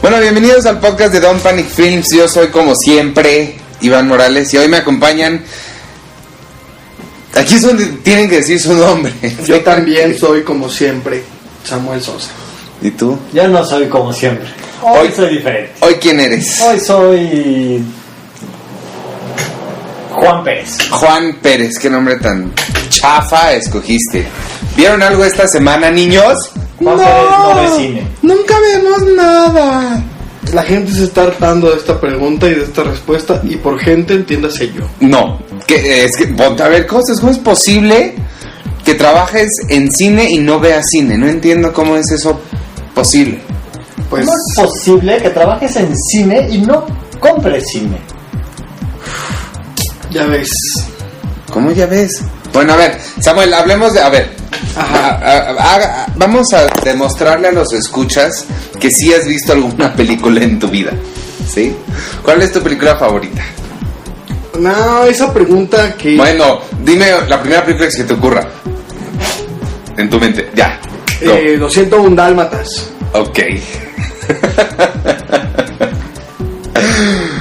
Bueno, bienvenidos al podcast de Don't Panic Films. Yo soy, como siempre, Iván Morales, y hoy me acompañan. Aquí es donde tienen que decir su nombre. Yo también soy, como siempre, Samuel Sosa. ¿Y tú? Yo no soy como siempre. Hoy soy diferente. ¿Hoy quién eres? Hoy soy Juan Pérez. Juan Pérez, qué nombre tan chafa escogiste. ¿Vieron algo esta semana, niños? Juan Pérez no ve cine. Nunca vemos nada. La gente se está hartando de esta pregunta y de esta respuesta, y por gente entiéndase yo. No, es que ponte a ver cosas. ¿Cómo es posible que trabajes en cine y no veas cine? No entiendo cómo es eso posible. Pues, ¿Cómo es posible que trabajes en cine y no compres cine? ya ves. ¿Cómo ya ves? Bueno, a ver, Samuel, hablemos de... A ver, vamos a demostrarle a los escuchas que sí has visto alguna película en tu vida, ¿sí? ¿Cuál es tu película favorita? No, esa pregunta que... Bueno, dime la primera película que se te ocurra. En tu mente, ya. Go. 201 Dálmatas. Ok.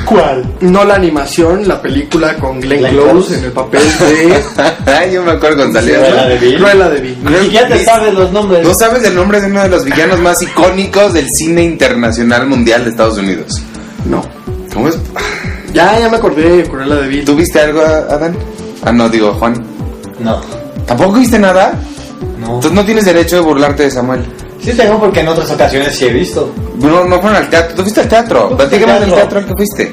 ¿Cuál? No la animación, la película con Glenn Close en el papel de... Yo me acuerdo cuando salía. ¿Cruella de Vil? Cruella de Vil. Y ya te sabes los nombres. ¿No sabes el nombre de uno de los villanos más icónicos del cine internacional mundial de Estados Unidos? No. ¿Cómo es? Ya me acordé de Cruella de Vil. ¿Tú viste algo, Adán? Ah, no, digo, Juan. No. ¿Tampoco viste nada? No. Entonces no tienes derecho de burlarte de Samuel. Sí tengo, porque en otras ocasiones sí he visto. No fueron al teatro. ¿Tú fuiste al teatro? ¿Tú fuiste Platícame al del teatro? teatro al que fuiste.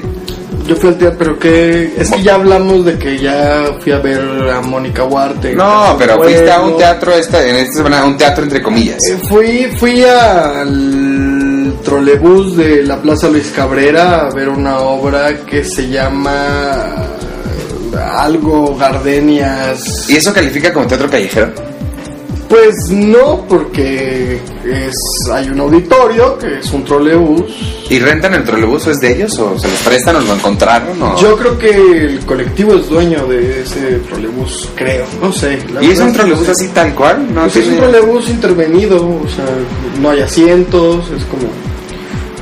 Yo fui al teatro, pero que... Es que ya hablamos de que ya fui a ver a Mónica Huarte. No, pero Pueblo. fuiste a un teatro en esta semana, un teatro entre comillas. Fui al trolebús de la Plaza Luis Cabrera a ver una obra que se llama algo Gardenias. ¿Y eso califica como teatro callejero? Pues no, porque hay un auditorio que es un trolebús. ¿Y rentan el trolebús? ¿O es de ellos? ¿O se los prestan o lo encontraron? ¿O? Yo creo que el colectivo es dueño de ese trolebús, creo, no sé. ¿Y es un trolebús así tal cual? No, Pues es un trolebús intervenido, o sea, no hay asientos, es como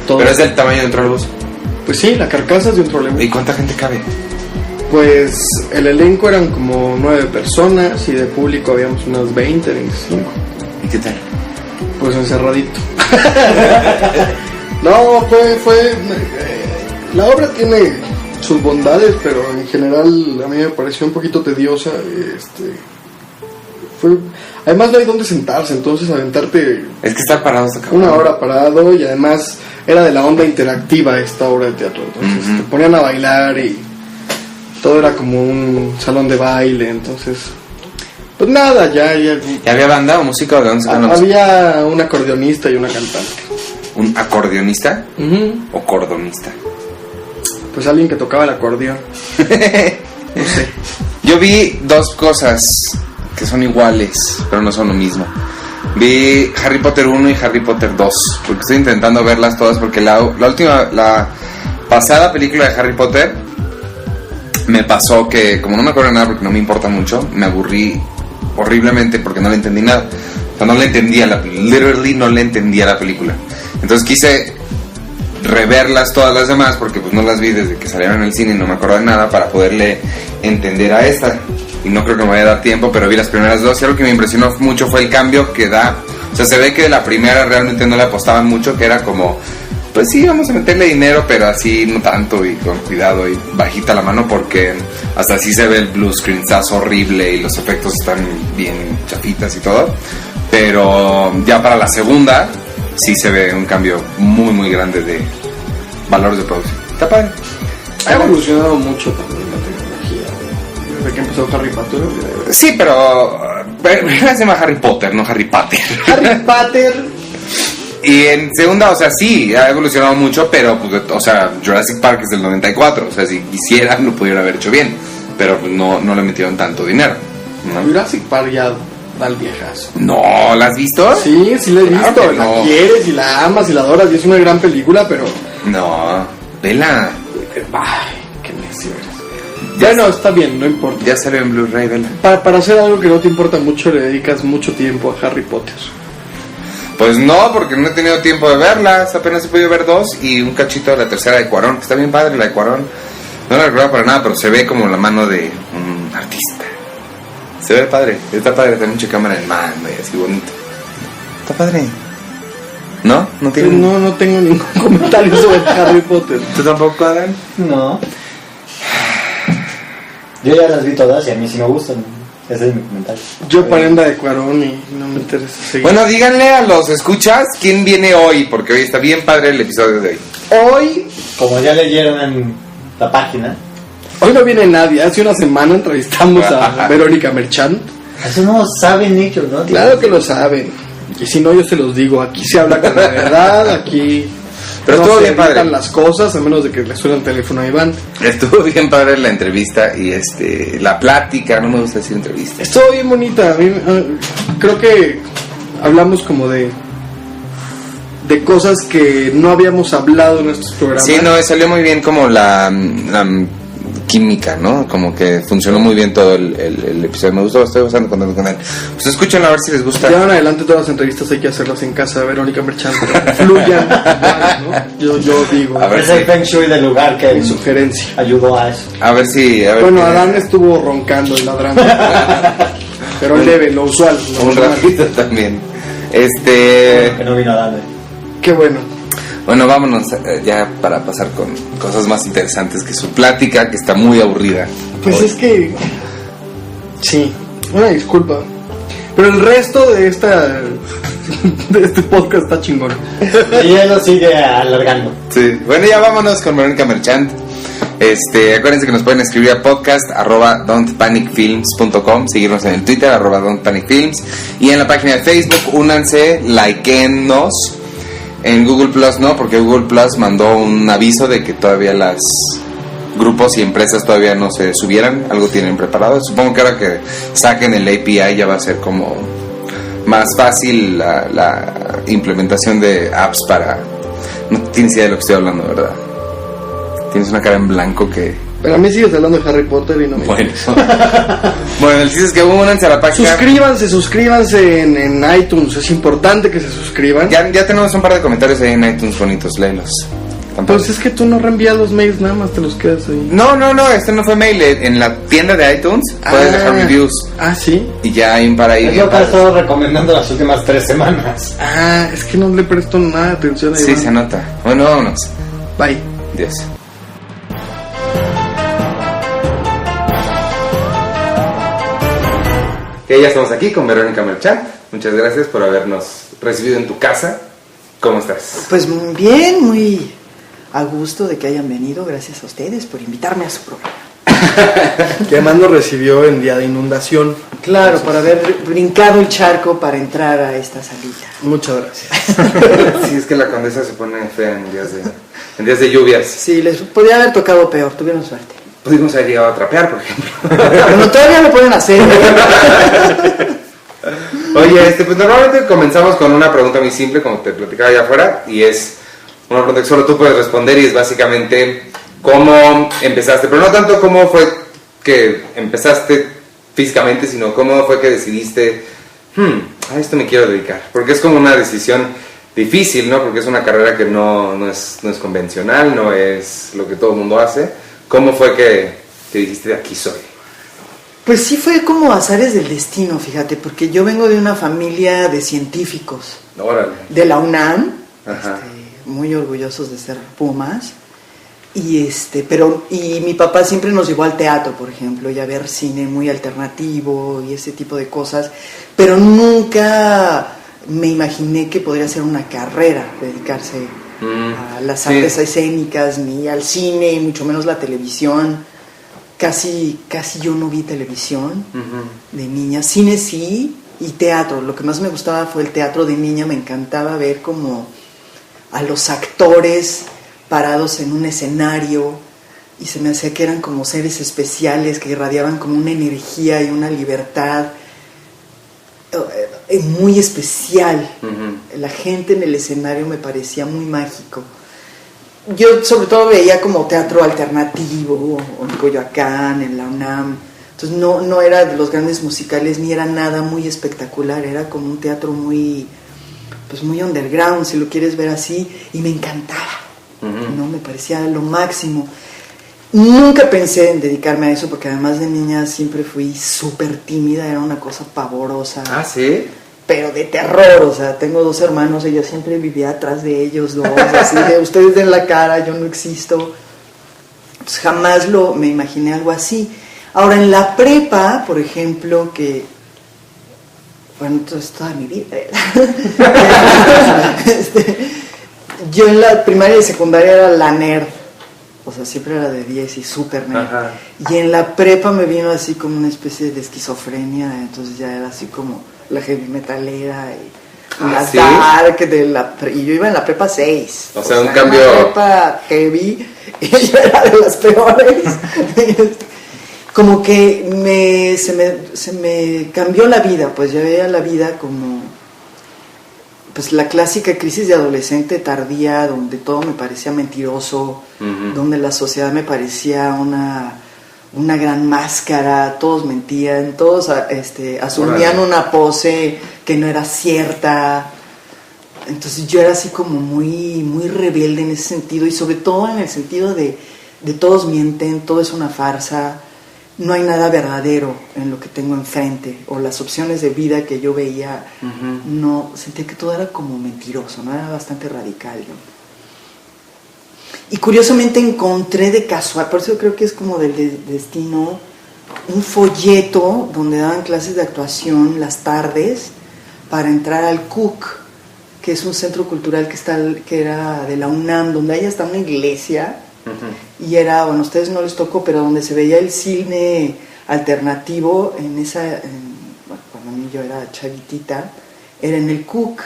todo. Pero es del tamaño de un trolebús. Pues sí, la carcasa es de un trolebús. ¿Y cuánta gente cabe? Pues el elenco eran como 9 personas y de público habíamos unas 20, 25. ¿Y qué tal? Pues encerradito. No, la obra tiene sus bondades, pero en general a mí me pareció un poquito tediosa. Además no hay dónde sentarse, entonces aventarte Es que estar parado hasta cabrón. una hora parado, y además era de la onda interactiva esta obra de teatro. Entonces te ponían a bailar y todo era como un salón de baile, entonces... Pues nada, ya ¿Y había banda o música o de dónde sacan la música? había un acordeonista y una cantante. ¿Un acordeonista Ujú. o cordonista? Pues alguien que tocaba el acordeón. No sé. Yo vi dos cosas que son iguales, pero no son lo mismo. Vi Harry Potter 1 y Harry Potter 2, porque estoy intentando verlas todas, porque la pasada película de Harry Potter me pasó que, como no me acuerdo de nada porque no me importa mucho, me aburrí horriblemente porque no le entendí nada. O sea, no le entendía literally no le entendía la película. Entonces quise reverlas todas las demás, porque pues no las vi desde que salieron en el cine y no me acuerdo de nada, para poderle entender a esta. Y no creo que me vaya a dar tiempo, pero vi las primeras dos y algo que me impresionó mucho fue el cambio que da. O sea, se ve que de la primera realmente no le apostaban mucho, que era como... Pues sí, vamos a meterle dinero, pero así no tanto y con cuidado y bajita la mano, porque hasta así se ve el blue screen, está horrible y los efectos están bien chafitas y todo. Pero ya para la segunda sí se ve un cambio muy muy grande de valores de producción. Está padre. Ha evolucionado mucho también la tecnología desde que empezó Harry Potter. Sí, pero se llama Harry Potter, no Harry Potter. Harry Potter. Y en segunda, o sea, sí, ha evolucionado mucho, pero, pues, o sea, Jurassic Park es del 94, o sea, si quisieran lo pudieran haber hecho bien, pero pues, no le metieron tanto dinero, ¿no? Jurassic Park ya da el viejazo. ¿No? ¿La has visto? Sí, sí la he Claro visto, que la no. quieres y la amas y la adoras y es una gran película, pero... No, vela. Ay, qué necio eres. Bueno, está bien, no importa. Ya salió en Blu-ray, vela. Para hacer algo que no te importa mucho, le dedicas mucho tiempo a Harry Potter. Pues no, porque no he tenido tiempo de verlas. Apenas he podido ver 2 y un cachito de la tercera de Cuarón, que está bien padre la de Cuarón. No la recuerdo para nada, pero se ve como la mano de un artista. Se ve padre, está padre, tiene mucha cámara en mano y así bonito. Está padre. ¿No? ¿No tiene? No tengo ningún comentario sobre Harry Potter. ¿Tú tampoco, Adán? No. Yo ya las vi todas y a mí sí me gustan. Ese es mi comentario. Yo paré en la de Cuarón y no me interesa seguir. Bueno, díganle a los escuchas quién viene hoy, porque hoy está bien padre el episodio de hoy. Hoy Como ya leyeron en la página, no viene nadie. Hace una semana entrevistamos a Verónica Merchant. eso no saben ellos, ¿no? Claro que lo saben. Y si no, yo se los digo. Aquí se habla con la verdad. Aquí Pero no estuvo se bien padre. editan las cosas, a menos de que le suene el teléfono a Iván. Estuvo bien padre la entrevista y la plática, no me gusta decir entrevista. Estuvo bien bonita. A mí, creo que hablamos como de cosas que no habíamos hablado en estos programas. Sí, no, salió muy bien como la química, ¿no? Como que funcionó muy bien todo el episodio. Me gustó, estoy bastante contento con él. Pues escúchenlo a ver si les gusta. De ahora en adelante todas las entrevistas hay que hacerlas en casa de Verónica Merchant. Fluyan, igual, ¿no? Yo digo, A ver Es el Feng Shui del lugar que mi sugerencia. ayudó a eso. A ver si... Bueno, Adán estuvo roncando y ladrando. Pero leve, lo usual. Lo Un normal. ratito también. Que no vino a darle. Qué bueno. Bueno, vámonos ya para pasar con cosas más interesantes que su plática, que está muy aburrida. Pues Hoy. es que... Sí, una disculpa. Pero el resto de este podcast está chingón. Y él lo sigue alargando. Sí. Bueno, ya vámonos con Verónica Merchant. Acuérdense que nos pueden escribir a podcast@don'tpanicfilms.com, seguirnos en el Twitter @don'tpanicfilms y en la página de Facebook. Únanse, likeennos. En Google Plus no, porque Google Plus mandó un aviso de que todavía las grupos y empresas todavía no se subieran, algo tienen preparado. Supongo que ahora que saquen el API ya va a ser como más fácil la implementación de apps para... No tienes idea de lo que estoy hablando, ¿verdad? Tienes una cara en blanco que... Pero a mí sigues hablando de Harry Potter y no me... Bueno, bueno, el chiste es que únanse a la página. Suscríbanse en iTunes. Es importante que se suscriban. Ya tenemos un par de comentarios ahí en iTunes bonitos, léelos. Pues es que tú no reenvías los mails, nada más te los quedas ahí. No, este no fue mail. En la tienda de iTunes puedes dejar reviews. Ah, ¿sí? Y ya hay un par ahí. Es bien lo que he padres. estado recomendando las últimas 3 semanas. Ah, es que no le presto nada de atención a Sí, Iván. se nota. Bueno, vámonos. Bye. Dios. Que ya estamos aquí con Verónica Merchant. Muchas gracias por habernos recibido en tu casa. ¿Cómo estás? Pues bien, muy a gusto de que hayan venido. Gracias a ustedes por invitarme a su programa. Que además nos recibió en día de inundación. Claro, por haber brincado el charco para entrar a esta salita. Muchas gracias. Sí, es que la condesa se pone fea en días de lluvias. Sí, les podría haber tocado peor, tuvieron suerte. Pudimos haber llegado a trapear, por ejemplo. Bueno, todavía lo pueden hacer. Oye, pues normalmente comenzamos con una pregunta muy simple, como te platicaba allá afuera, y es una pregunta que solo tú puedes responder, y es básicamente cómo empezaste, pero no tanto cómo fue que empezaste físicamente, sino cómo fue que decidiste, a esto me quiero dedicar, porque es como una decisión difícil, ¿no? Porque es una carrera que no es convencional, no es lo que todo el mundo hace. ¿Cómo fue que dijiste, de aquí soy? Pues sí fue como azares del destino, fíjate, porque yo vengo de una familia de científicos, Órale. de la UNAM, Ajá. muy orgullosos de ser Pumas. Y mi papá siempre nos llevó al teatro, por ejemplo, y a ver cine muy alternativo y ese tipo de cosas, pero nunca me imaginé que podría ser una carrera, dedicarse a las artes escénicas, ni al cine, y mucho menos la televisión. Casi yo no vi televisión de niña. Cine sí, y teatro. Lo que más me gustaba fue el teatro de niña. Me encantaba ver como a los actores parados en un escenario, y se me hacía que eran como seres especiales que irradiaban como una energía y una libertad muy especial. La gente en el escenario me parecía muy mágico. Yo sobre todo veía como teatro alternativo en Coyoacán, en la UNAM. Entonces no era de los grandes musicales, ni era nada muy espectacular. Era como un teatro muy pues muy underground, si lo quieres ver así, y me encantaba, ¿no? Me parecía lo máximo. Nunca pensé en dedicarme a eso, porque además de niña siempre fui súper tímida, era una cosa pavorosa. Ah, ¿sí? Pero de terror, o sea, tengo 2 hermanos, ella siempre vivía atrás de ellos 2, así de ustedes den la cara, yo no existo. Pues jamás me imaginé algo así. Ahora, en la prepa, por ejemplo, que, bueno, entonces toda mi vida, yo en la primaria y secundaria era la nerd, o sea, siempre era de 10 y súper nerd. Ajá. Y en la prepa me vino así como una especie de esquizofrenia, entonces ya era así como la heavy metalera y la dark y yo iba en la prepa 6. O sea, un cambio. En la prepa heavy y yo era de las peores. Como que se me cambió la vida, pues ya veía la vida como pues la clásica crisis de adolescente tardía, donde todo me parecía mentiroso, donde la sociedad me parecía una gran máscara, todos mentían, todos asumían una pose que no era cierta. Entonces yo era así como muy, muy rebelde en ese sentido, y sobre todo en el sentido de todos mienten, todo es una farsa, no hay nada verdadero en lo que tengo enfrente, o las opciones de vida que yo veía, no, sentía que todo era como mentiroso, ¿no? Era bastante radical, ¿no? Y curiosamente encontré de casual, por eso creo que es como del destino, un folleto donde daban clases de actuación las tardes para entrar al CUC, que es un centro cultural que era de la UNAM, donde ahí está una iglesia, y era, bueno, a ustedes no les tocó, pero donde se veía el cine alternativo, bueno, cuando yo era chavitita, era en el CUC.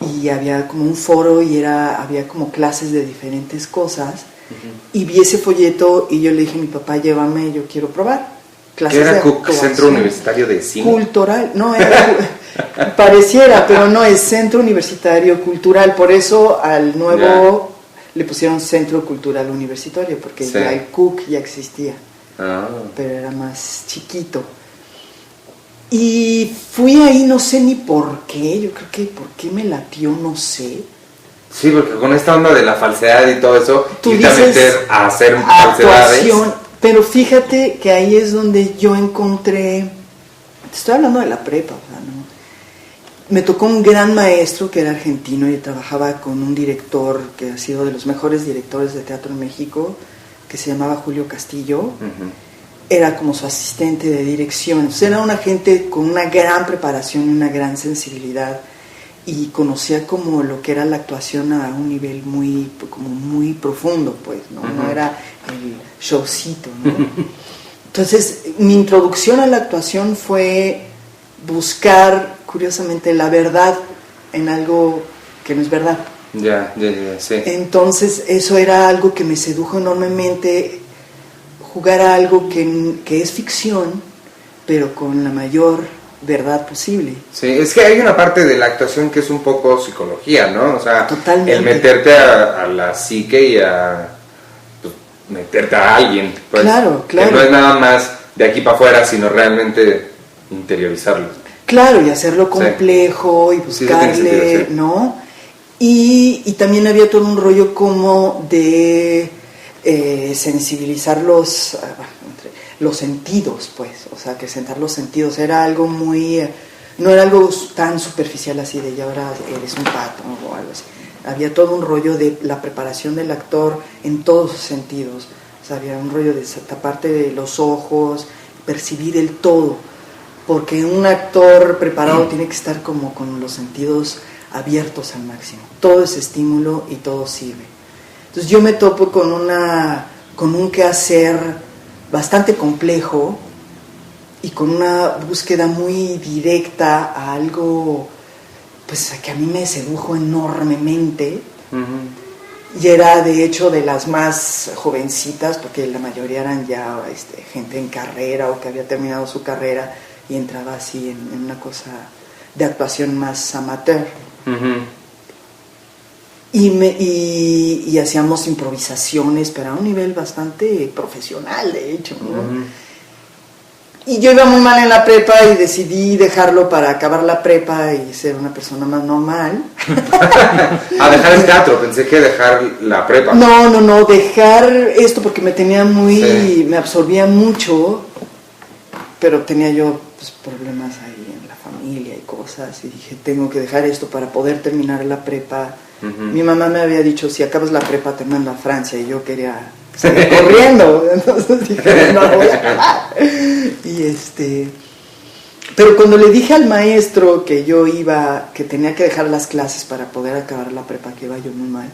Y había como un foro y había como clases de diferentes cosas, y vi ese folleto y yo le dije a mi papá, llévame, yo quiero probar clases. ¿Qué era CUC? Centro Universitario de Cine Cultural, no era pareciera, pero no, es Centro Universitario Cultural, por eso al nuevo le pusieron Centro Cultural Universitario, porque ya el CUC ya existía, pero era más chiquito. Y fui ahí, no sé ni por qué, yo creo que por qué me latió, no sé. Sí, porque con esta onda de la falsedad y todo eso, irte a meter a hacer falsedades. Pero fíjate que ahí es donde yo encontré, te estoy hablando de la prepa, ¿no? Me tocó un gran maestro que era argentino y trabajaba con un director que ha sido de los mejores directores de teatro en México, que se llamaba Julio Castillo. Era como su asistente de dirección. Entonces era una gente con una gran preparación y una gran sensibilidad, y conocía como lo que era la actuación a un nivel muy profundo, pues, ¿no? No era el showcito, ¿no? Entonces mi introducción a la actuación fue buscar, curiosamente, la verdad en algo que no es verdad. Sí. Entonces eso era algo que me sedujo enormemente, jugar a algo que es ficción, pero con la mayor verdad posible. Sí, es que hay una parte de la actuación que es un poco psicología, ¿no? O sea, totalmente. El meterte a la psique y a pues, meterte a alguien. Pues, claro. Que no es nada más de aquí para afuera, sino realmente interiorizarlo. Claro, y hacerlo complejo y buscarle, ¿no? Y también había todo un rollo como de sensibilizar los sentidos, pues, o sea, que sentar los sentidos era algo no era algo tan superficial así de ya ahora eres un pato, ¿no? O algo así. Había todo un rollo de la preparación del actor en todos sus sentidos, o sea, había un rollo de taparte de los ojos, percibir el todo, porque un actor preparado tiene que estar como con los sentidos abiertos al máximo, todo es estímulo y todo sirve. Entonces yo me topo con un quehacer bastante complejo y con una búsqueda muy directa a algo pues que a mí me sedujo enormemente. Y era de hecho de las más jovencitas, porque la mayoría eran ya gente en carrera o que había terminado su carrera y entraba así en una cosa de actuación más amateur. Y hacíamos improvisaciones, pero a un nivel bastante profesional, de hecho, ¿no? Y yo iba muy mal en la prepa y decidí dejarlo para acabar la prepa y ser una persona más normal. Dejar el teatro, pensé que dejar la prepa. No, dejar esto porque me tenía Sí. me absorbía mucho, pero tenía yo pues, problemas ahí en la familia y cosas, y dije, tengo que dejar esto para poder terminar la prepa. Mi mamá me había dicho, si acabas la prepa te mando a Francia, y yo quería salir corriendo, entonces dije, no voy a acabar. Pero cuando le dije al maestro que que tenía que dejar las clases para poder acabar la prepa, que iba yo muy mal,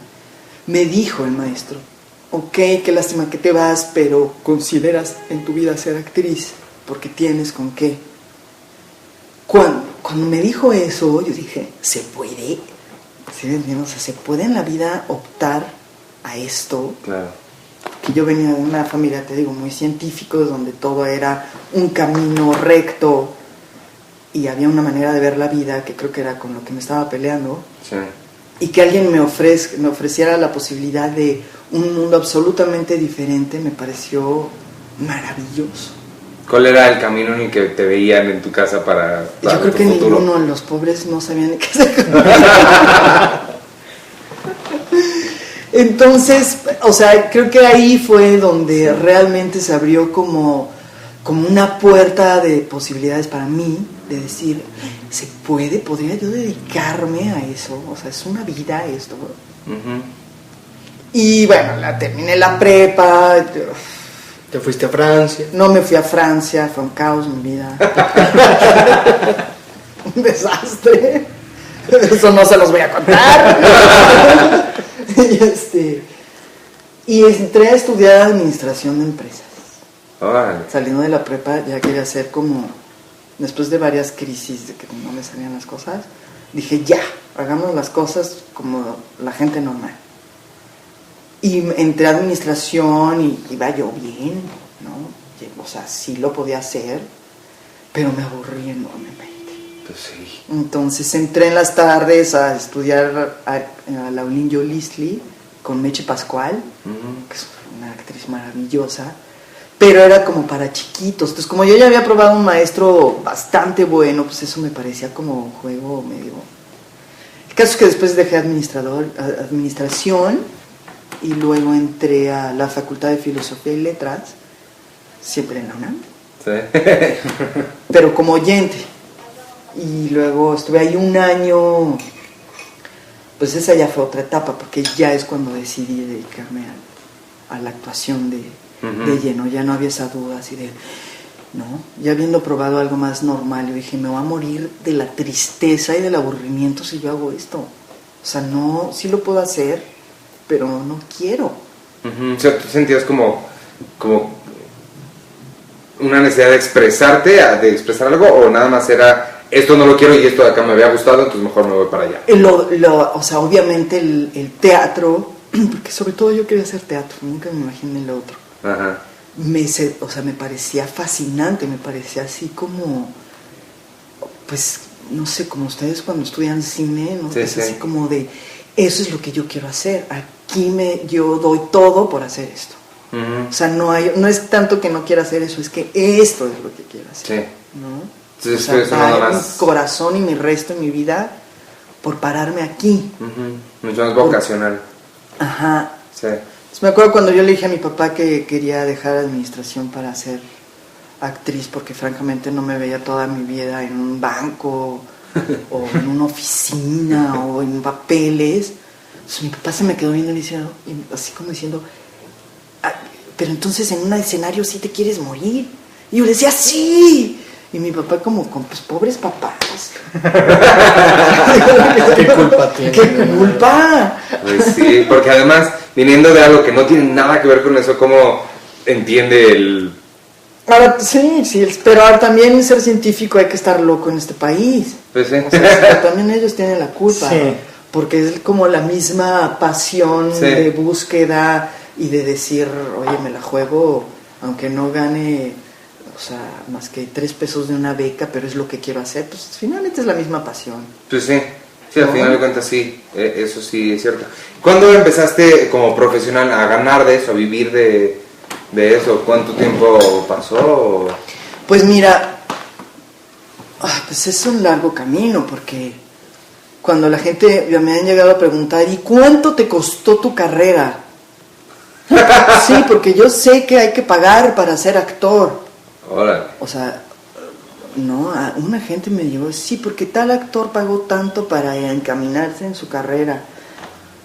me dijo el maestro, ok, qué lástima que te vas, pero consideras en tu vida ser actriz, porque tienes con qué. Cuando me dijo eso, yo dije, ¿se puede? ¿Sí me entiendes? O sea, ¿se puede en la vida optar a esto? Claro. Que yo venía de una familia, te digo, muy científico, donde todo era un camino recto y había una manera de ver la vida que creo que era con lo que me estaba peleando. Sí. Y que alguien me ofreciera la posibilidad de un mundo absolutamente diferente, me pareció maravilloso. ¿Cuál era el camino en el que te veían en tu casa para Yo creo tu que futuro? ninguno de los pobres no sabían ni qué hacer. Entonces, o sea, creo que ahí fue donde realmente se abrió como una puerta de posibilidades para mí, de decir, ¿se puede? ¿Podría yo dedicarme a eso? O sea, es una vida esto. Ujú. Y bueno, terminé la prepa. Te fuiste a Francia. No me fui a Francia, fue un caos mi vida. Un desastre. Eso no se los voy a contar. Y entré a estudiar administración de empresas. Órale. Saliendo de la prepa ya quería hacer como, después de varias crisis de que no me salían las cosas, dije ya, hagamos las cosas como la gente normal. Y entré a administración y iba yo bien, ¿no? O sea, sí lo podía hacer, pero me aburrí enormemente. Pues sí. Entonces entré en las tardes a estudiar a Laulinho Lisli con Meche Pascual, que es una actriz maravillosa, pero era como para chiquitos. Entonces, como yo ya había probado un maestro bastante bueno, pues eso me parecía como un juego medio... El caso es que después dejé administración y luego entré a la Facultad de Filosofía y Letras, siempre en la UNAM, Sí. pero como oyente. Y luego estuve ahí un año, pues esa ya fue otra etapa, porque ya es cuando decidí dedicarme a la actuación de lleno. Ya no había esa duda así de, ¿no? Ya habiendo probado algo más normal, yo dije, me voy a morir de la tristeza y del aburrimiento si yo hago esto. O sea, no, sí lo puedo hacer, pero no quiero. O sea, ¿tú sentías como una necesidad de expresarte, de expresar algo, o nada más era esto no lo quiero y esto de acá me había gustado, entonces mejor me voy para allá? O sea, obviamente el teatro, porque sobre todo yo quería hacer teatro, nunca me imaginé lo otro. Ajá. Me parecía fascinante, me parecía así como, pues, no sé, como ustedes cuando estudian cine, ¿no? Sí, Es sí. así como de, eso es lo que yo quiero hacer, aquí yo doy todo por hacer esto. O sea, no es tanto que no quiera hacer eso, es que esto es lo que quiero hacer, Sí. ¿no? Entonces, O sea, eso nada dar mi más... corazón y mi resto de mi vida por pararme aquí. Mucho más vocacional. Ajá. Sí. Entonces, me acuerdo cuando yo le dije a mi papá que quería dejar administración para ser actriz, porque francamente no me veía toda mi vida en un banco o en una oficina o en papeles. Entonces, mi papá se me quedó viendo y diciendo, así como diciendo, pero entonces en un escenario sí te quieres morir. Y yo le decía, sí. Y mi papá como con pues pobres papás. ¿Qué culpa tiene? ¿Qué culpa? Pues sí, porque además, viniendo de algo que no tiene nada que ver con eso, ¿cómo entiende el...? Ahora, sí, pero ahora también ser científico hay que estar loco en este país. Pues sí. O sea, también ellos tienen la culpa. Sí. Porque es como la misma pasión Sí. de búsqueda y de decir, oye, me la juego, aunque no gane, o sea, más que 3 pesos de una beca, pero es lo que quiero hacer, pues finalmente es la misma pasión. Pues sí, al ¿No? final de cuentas sí, eso sí es cierto. ¿Cuándo empezaste como profesional a ganar de eso, a vivir de eso? ¿Cuánto tiempo pasó? Pues mira, pues es un largo camino, porque cuando la gente me han llegado a preguntar, ¿y cuánto te costó tu carrera? Sí, porque yo sé que hay que pagar para ser actor. Órale. O sea, no, una gente me dijo, sí, porque tal actor pagó tanto para encaminarse en su carrera.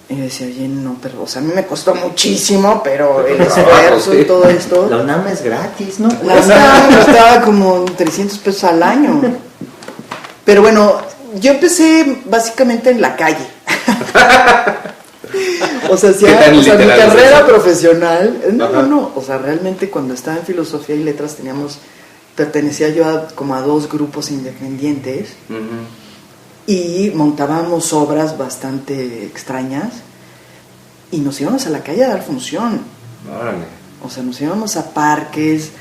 Y yo decía, oye, no, pero, o sea, a mí me costó muchísimo, pero el esfuerzo y todo esto. La UNAM es gratis, ¿no? La UNAM me costaba como 300 pesos al año. Pero bueno, yo empecé básicamente en la calle. O sea, mi carrera profesional, no, o sea, realmente cuando estaba en filosofía y letras pertenecía yo como a 2 grupos independientes. Y montábamos obras bastante extrañas y nos íbamos a la calle a dar función. Órale. O sea, nos íbamos a parques,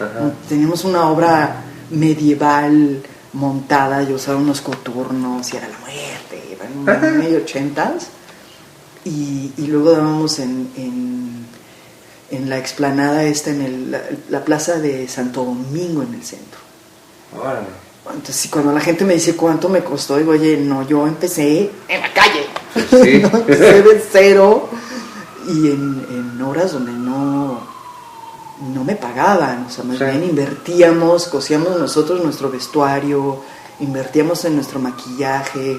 teníamos una obra medieval montada, yo usaba unos coturnos y era la muerte, eran medio 80s. Y luego dábamos en la explanada en la plaza de Santo Domingo en el centro. Órale. Entonces, cuando la gente me dice cuánto me costó, digo, oye, no, yo empecé en la calle. Sí. ¿No? Empecé de cero y en horas donde no me pagaban. O sea, más bien invertíamos, cosíamos nosotros nuestro vestuario, invertíamos en nuestro maquillaje,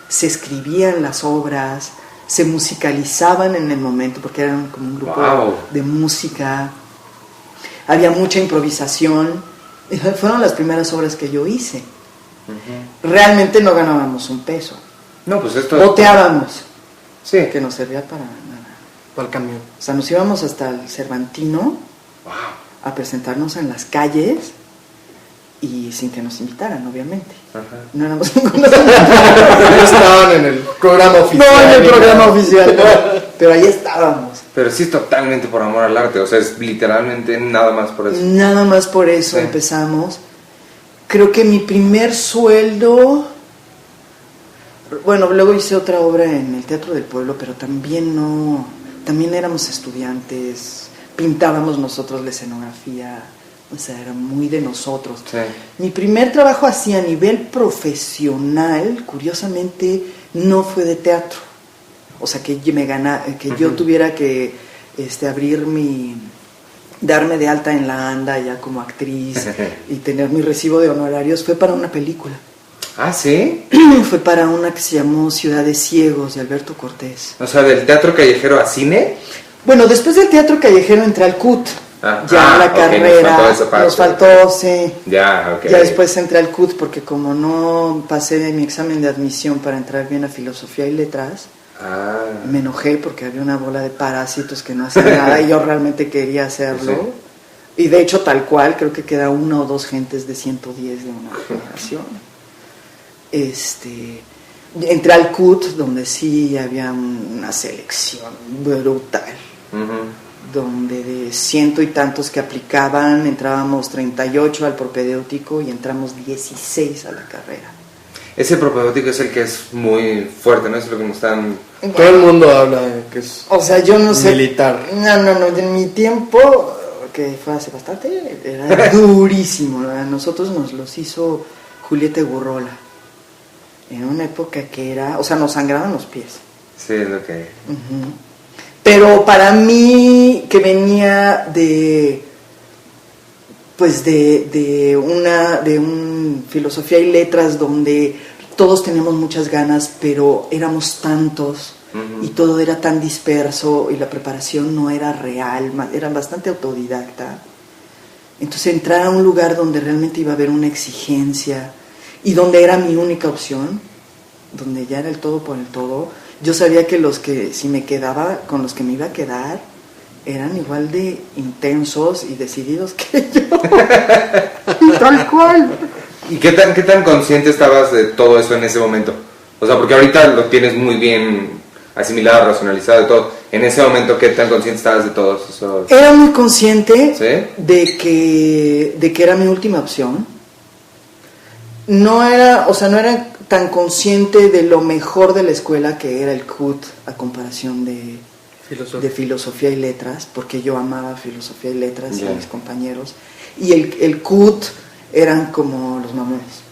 se escribían las obras, se musicalizaban en el momento, porque eran como un grupo de música. Había mucha improvisación. Fueron las primeras obras que yo hice. Realmente no ganábamos un peso. No, pues esto... Boteábamos. Sí. Que nos servía para nada. Para el camión. O sea, nos íbamos hasta el Cervantino a presentarnos en las calles y sin que nos invitaran, obviamente. No éramos ninguno. No estaban en el programa oficial. No en el programa oficial, no. Pero ahí estábamos. Pero sí es totalmente por amor al arte, o sea, es literalmente nada más por eso. Nada más por eso empezamos. Creo que mi primer sueldo... Bueno, luego hice otra obra en el Teatro del Pueblo, pero también éramos estudiantes, pintábamos nosotros la escenografía, o sea, era muy de nosotros. Sí. Mi primer trabajo así a nivel profesional, curiosamente, no fue de teatro. O sea, que yo tuviera que darme de alta en la ANDA ya como actriz y tener mi recibo de honorarios, fue para una película. ¿Ah, sí? Fue para una que se llamó Ciudad de Ciegos, de Alberto Cortés. O sea, del teatro callejero a cine. Bueno, después del teatro callejero entré al CUT. La carrera. Nos faltó, sí. Ya, ok. Ya después entré al CUT porque como no pasé de mi examen de admisión para entrar bien a filosofía y letras, me enojé porque había una bola de parásitos que no hacían nada y yo realmente quería hacerlo. Sí. Y de hecho, tal cual, creo que queda 1 o 2 gentes de 110 de una generación. Entré al CUT, donde sí había una selección brutal. Donde de 100 y tantos que aplicaban, entrábamos 38 al propedéutico y entramos 16 a la carrera. Ese propedéutico es el que es muy fuerte, ¿no? Es lo que nos están... Todo el mundo habla de que es... O sea, yo no sé... Militar. No, en mi tiempo, que fue hace bastante, era durísimo. A nosotros nos los hizo Julieta Gurrola. En una época que era... O sea, nos sangraban los pies. Sí, es lo que... Pero para mí, que venía de un filosofía y letras donde todos teníamos muchas ganas, pero éramos tantos y todo era tan disperso y la preparación no era real, era bastante autodidacta. Entonces entrar a un lugar donde realmente iba a haber una exigencia y donde era mi única opción, donde ya era el todo por el todo, yo sabía que si me quedaba, con los que me iba a quedar, eran igual de intensos y decididos que yo. Tal cual. ¿Y qué tan consciente estabas de todo eso en ese momento? O sea, porque ahorita lo tienes muy bien asimilado, racionalizado y todo. En ese momento, ¿qué tan consciente estabas de todo eso? Era muy consciente. ¿Sí? de que era mi última opción. No era tan consciente de lo mejor de la escuela que era el CUT a comparación de filosofía y letras, porque yo amaba filosofía y letras y a mis compañeros, y el CUT eran como los mamones.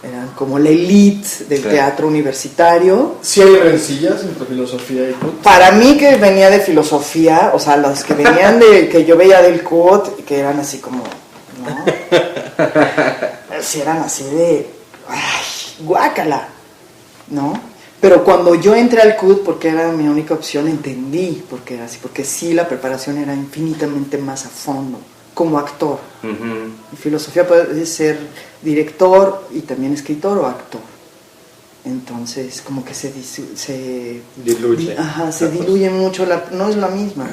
Eran como la elite del teatro universitario. ¿Sí hay rencillas entre filosofía y CUT? Para mí, que venía de filosofía, o sea, los que venían de que yo veía del CUT, que eran así como, ¿no? Sí, eran así de, ay, guácala, ¿no? Pero cuando yo entré al CUT, porque era mi única opción, entendí porque era así, porque sí, la preparación era infinitamente más a fondo, como actor. Y filosofía puede ser director y también escritor o actor. Entonces, como que se diluye. Se diluye mucho, no es la misma.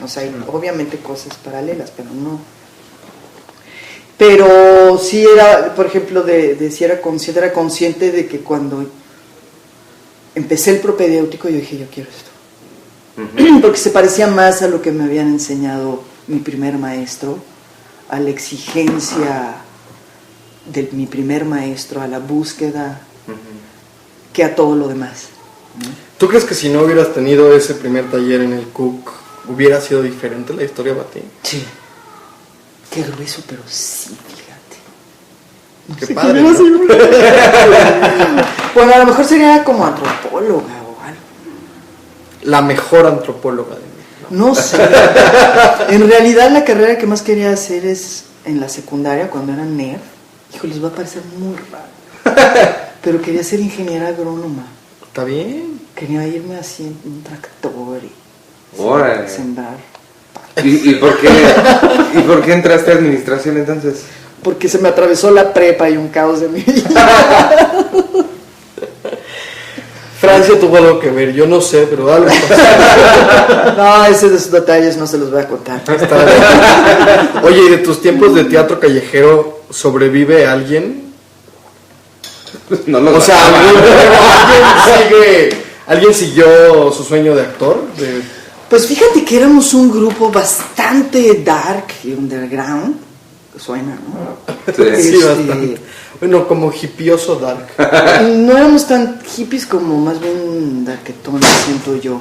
O sea, hay obviamente cosas paralelas, pero no. Pero sí era, por ejemplo, si era consciente de que cuando empecé el propedéutico, yo dije, yo quiero esto. Porque se parecía más a lo que me habían enseñado mi primer maestro, a la exigencia de mi primer maestro, a la búsqueda, que a todo lo demás, ¿no? ¿Tú crees que si no hubieras tenido ese primer taller en el CUC, hubiera sido diferente la historia para ti? Sí. Qué grueso, pero sí, fíjate. Qué padre, ¿no? Bueno, a lo mejor sería como antropóloga o algo. La mejor antropóloga de México. No sé. En realidad la carrera que más quería hacer es en la secundaria, cuando era nerd. Hijo, les va a parecer muy raro. Pero quería ser ingeniera agrónoma. ¿Está bien? Quería irme así en un tractor y Órale. sembrar. ¿Y por qué entraste a administración entonces? Porque se me atravesó la prepa y un caos de mi vida. Francia tuvo algo que ver, yo no sé, pero algo pasó. No, esos detalles no se los voy a contar. Está bien. Oye, ¿y de tus tiempos de teatro callejero sobrevive alguien? No lo O sea, ¿alguien siguió su sueño de actor? Pues fíjate que éramos un grupo bastante dark y underground. Suena, ¿no? Sí, bastante. Bueno, como hippioso dark. No éramos tan hippies como más bien darketones, siento yo.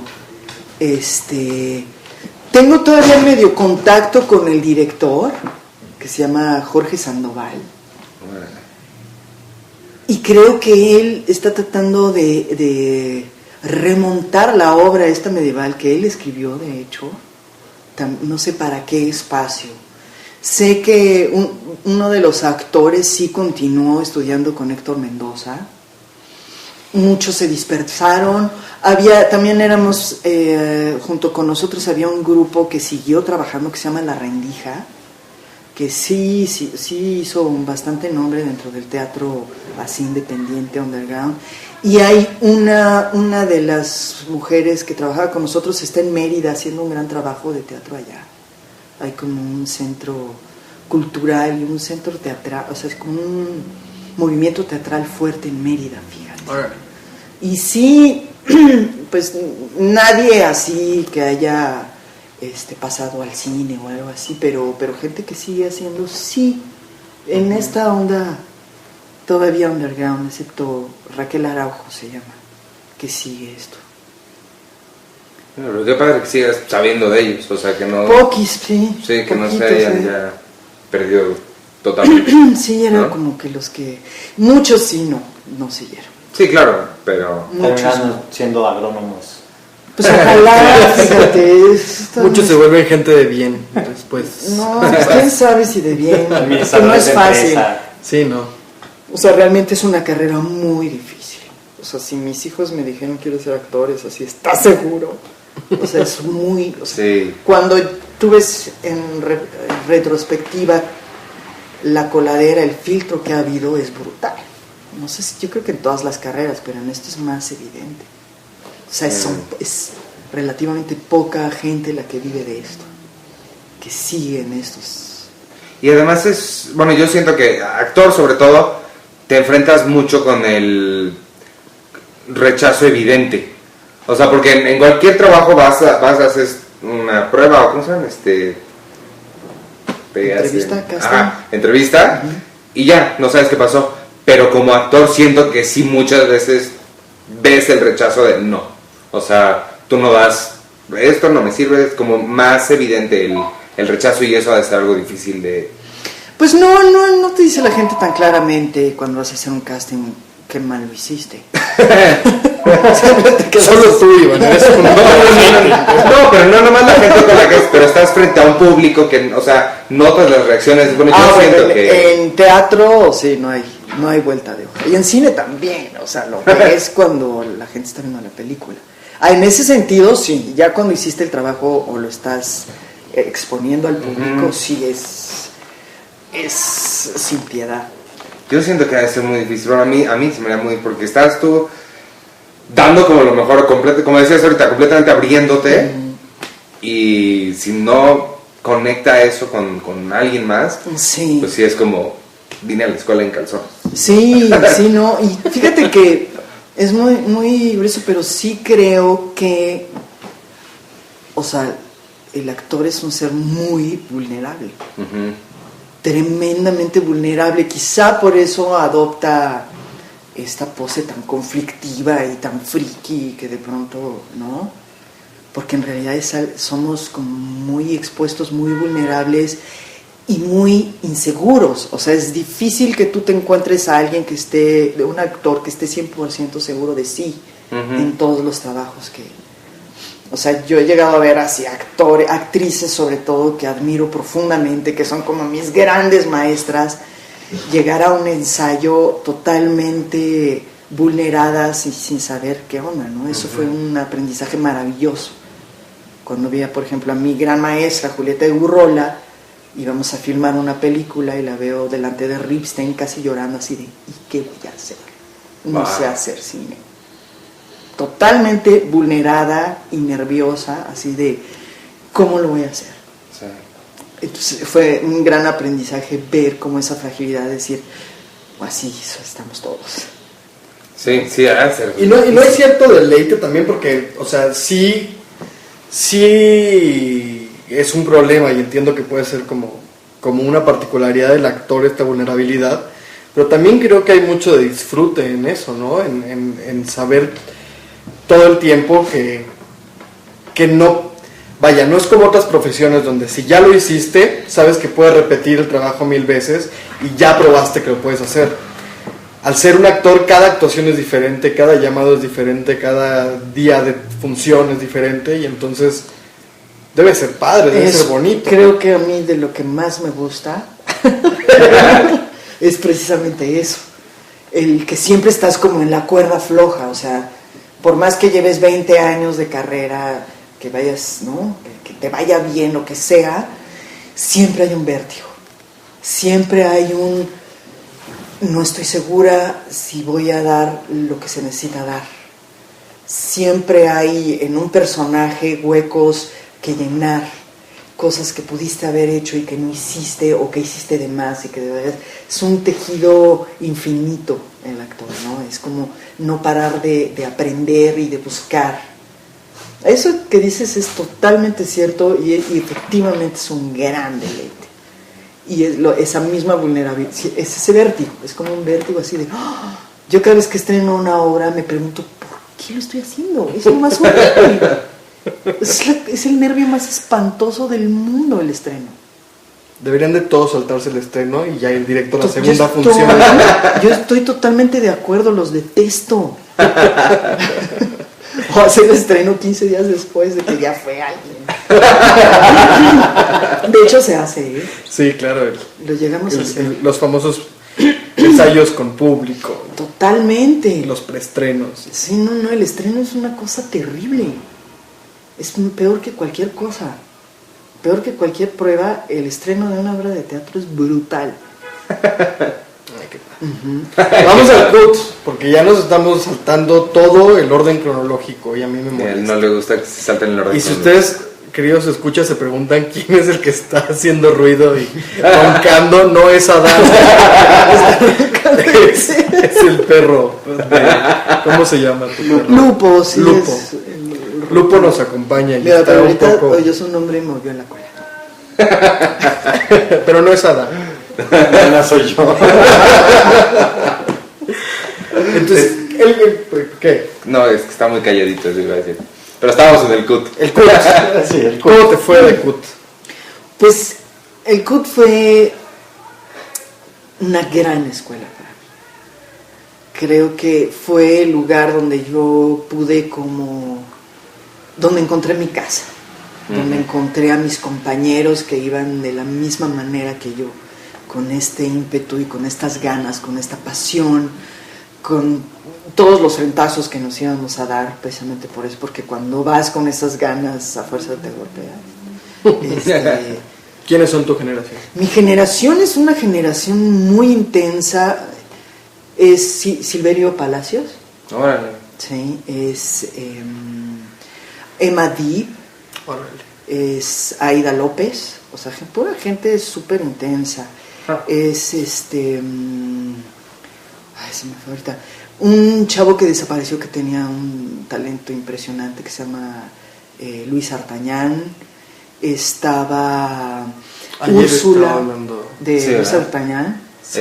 Tengo todavía medio contacto con el director, que se llama Jorge Sandoval. Y creo que él está tratando de remontar la obra esta medieval que él escribió, de hecho. No sé para qué espacio. Sé que uno de los actores sí continuó estudiando con Héctor Mendoza. Muchos se dispersaron. También éramos, junto con nosotros había un grupo que siguió trabajando que se llama La Rendija, que sí hizo bastante nombre dentro del teatro así independiente, underground. Y hay una de las mujeres que trabajaba con nosotros, está en Mérida haciendo un gran trabajo de teatro allá. Hay como un centro cultural y un centro teatral, o sea, es como un movimiento teatral fuerte en Mérida, fíjate. Y sí, pues nadie así que haya pasado al cine o algo así, pero gente que sigue haciendo, sí, en esta onda todavía underground, excepto Raquel Araujo se llama, que sigue esto. Pero qué padre que sigas sabiendo de ellos, o sea que no... Poquis, sí. Sí, que no se poquitos, hayan sí. ya perdido totalmente. Sí, eran, ¿no?, como que los que... Muchos sí no siguieron. Sí, claro, pero... Terminando siendo agrónomos. Pues ojalá, fíjate. Muchos se vuelven gente de bien después. No, quién sabe si de bien. Que no es fácil. Sí, no. O sea, realmente es una carrera muy difícil. O sea, si mis hijos me dijeron quiero ser actores, así, ¿estás seguro? O sea, es muy... O sea, sí. Cuando tú ves en retrospectiva la coladera, el filtro que ha habido es brutal. No sé si, yo creo que en todas las carreras, pero en esto es más evidente. O sea, es relativamente poca gente la que vive de esto, que sigue en estos. Y además es... Bueno, yo siento que actor, sobre todo, te enfrentas mucho con el rechazo evidente. O sea, porque en cualquier trabajo vas a hacer una prueba, o ¿cómo se llama? Entrevista, casting. Entrevista, y ya, no sabes qué pasó. Pero como actor siento que sí muchas veces ves el rechazo de no. O sea, tú no das, esto no me sirve, es como más evidente el rechazo, y eso ha de ser algo difícil de Pues no te dice la gente tan claramente cuando vas a hacer un casting qué mal lo hiciste. Solo tú, Iván, eres un No, pero no nomás la gente con la que pero estás frente a un público que, o sea, notas las reacciones. Bueno, yo siento que en teatro sí no hay vuelta de hoja. Y en cine también, o sea, lo ves cuando la gente está viendo la película. En ese sentido, sí, ya cuando hiciste el trabajo o lo estás exponiendo al público, sí es sin piedad. yo siento que debe ser muy difícil. Bueno, a mí se me da muy, porque estás tú dando como lo mejor, como decías ahorita, completamente abriéndote, y si no conecta eso con alguien más, Sí. pues sí es como vine a la escuela en calzones. Sí, no, y fíjate que es muy grueso, pero sí creo que, o sea, el actor es un ser muy vulnerable, tremendamente vulnerable, quizá por eso adopta esta pose tan conflictiva y tan friki que de pronto, ¿no? Porque en realidad somos como muy expuestos, muy vulnerables y muy inseguros. O sea, es difícil que tú te encuentres a alguien un actor que esté 100% seguro de sí en todos los trabajos que... O sea, yo he llegado a ver así actrices sobre todo que admiro profundamente, que son como mis grandes maestras, llegar a un ensayo totalmente vulneradas y sin saber qué onda, ¿no? Eso fue un aprendizaje maravilloso. Cuando veía, por ejemplo, a mi gran maestra, Julieta Urrola, íbamos a filmar una película y la veo delante de Ripstein casi llorando así de ¿y qué voy a hacer? No sé hacer cine. Totalmente vulnerada y nerviosa, así de ¿cómo lo voy a hacer? Sí. Entonces fue un gran aprendizaje ver cómo esa fragilidad, decir, así estamos todos. Sí, a hacer. Y no es cierto deleite también porque, o sea, sí es un problema y entiendo que puede ser como una particularidad del actor esta vulnerabilidad, pero también creo que hay mucho de disfrute en eso, ¿no? En saber todo el tiempo que no, vaya, no es como otras profesiones donde si ya lo hiciste, sabes que puedes repetir el trabajo 1000 veces y ya probaste que lo puedes hacer. Al ser un actor, cada actuación es diferente, cada llamado es diferente, cada día de función es diferente y entonces debe ser padre, debe ser bonito. Creo que a mí de lo que más me gusta es precisamente eso, el que siempre estás como en la cuerda floja, o sea, por más que lleves 20 años de carrera, que vayas, ¿no? Que te vaya bien, lo que sea, siempre hay un vértigo, siempre hay no estoy segura si voy a dar lo que se necesita dar. Siempre hay en un personaje huecos que llenar, cosas que pudiste haber hecho y que no hiciste o que hiciste de más y que de verdad es un tejido infinito el actor, ¿no? Es como no parar de aprender y de buscar. Eso que dices es totalmente cierto y efectivamente es un gran deleite. Y esa misma vulnerabilidad, es ese vértigo, es como un vértigo así de... ¡Oh! Yo cada vez que estreno una obra me pregunto, ¿por qué lo estoy haciendo? Es lo más horrible. Es el nervio más espantoso del mundo, el estreno. Deberían de todos saltarse el estreno y ya ir directo a la segunda función. Yo estoy totalmente de acuerdo, los detesto. O hacer el estreno 15 días después de que ya fue alguien. De hecho se hace, ¿eh? Sí, claro. Lo llegamos a hacer. Los famosos ensayos con público. Totalmente. Los preestrenos. Sí, no, el estreno es una cosa terrible. Es peor que cualquier cosa. Peor que cualquier prueba, el estreno de una obra de teatro es brutal. Vamos al cut, porque ya nos estamos saltando todo el orden cronológico y a mí me A molesta. él no le gusta que se salten el orden. Y si ustedes, queridos escuchas, se preguntan quién es el que está haciendo ruido y roncando, no es Adán. es el perro. ¿Cómo se llama tu perro? Lupo, sí. Lupo. Lupo nos acompaña y Mira, está pero un ahorita poco... oyó su nombre y movió la cola. Pero no es Adán. No soy yo. Entonces, ¿qué? No, es que está muy calladito, eso iba a decir. Pero estábamos en el cut. El cut. Sí, el ¿Cómo te fue de cut? Pues el cut fue una gran escuela para mí. Creo que fue el lugar donde yo pude donde encontré mi casa, donde encontré a mis compañeros que iban de la misma manera que yo, con este ímpetu y con estas ganas, con esta pasión, con todos los rentazos que nos íbamos a dar, precisamente por eso, porque cuando vas con esas ganas, a fuerza te golpeas. ¿Quiénes son tu generación? Mi generación es una generación muy intensa. Es Silverio Palacios. Órale. Sí, es Emma Deeb. Órale. Es Aida López. O sea, pura gente súper intensa. Es ay, se me fue ahorita. Un chavo que desapareció que tenía un talento impresionante que se llama Luis Artañán. Estaba Ayer Úrsula estaba hablando. de Sí, Luis ¿verdad? Artañán. Sí.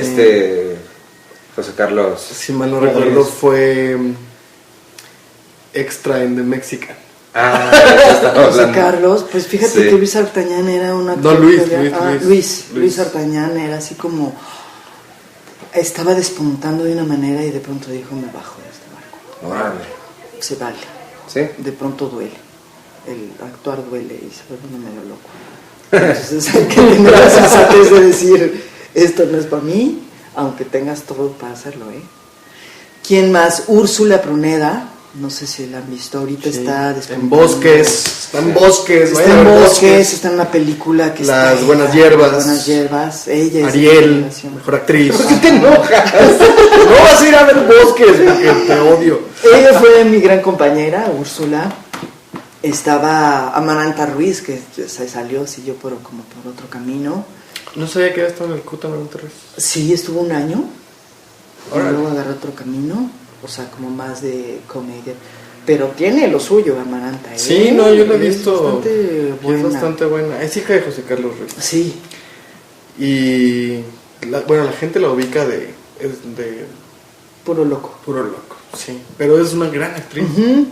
José Carlos. Si mal no recuerdo, fue extra en The Mexican. José Carlos, pues fíjate Sí. que Luis Artañán era una... No, Luis. Artañán era así como... Estaba despuntando de una manera y de pronto dijo, me bajo de este barco. Órale. Se vale. ¿Sí? De pronto duele. El actuar duele y se vuelve uno medio loco. Entonces hay que tener la sensatez de decir, esto no es para mí, aunque tengas todo para hacerlo, ¿eh? ¿Quién más? Úrsula Pruneda. No sé si la han visto, ahorita Sí. está En Bosques. Está en Bosques. Está vayan a en ver Bosques, está en una película que Las está Buenas Hierbas. Las Buenas Hierbas. Ella es Ariel, de la generación. mejor actriz. ¿Por qué te enojas? No vas a ir a ver Bosques porque te odio. Ella fue mi gran compañera, Úrsula. Estaba Amaranta Ruiz, que se salió, siguió como por otro camino. No sabía que había estado en el CUTA Monterrey. Sí, estuvo un año. Y Órale. luego agarró otro camino, o sea, como más de comedia. Pero tiene lo suyo, Amaranta. ¿eh? Sí, no, yo la he Es visto. bastante y buena. es bastante buena. Es hija de José Carlos Ruiz. Sí, Y la gente la ubica de puro loco. puro loco. Sí, pero es una gran actriz. Ujú.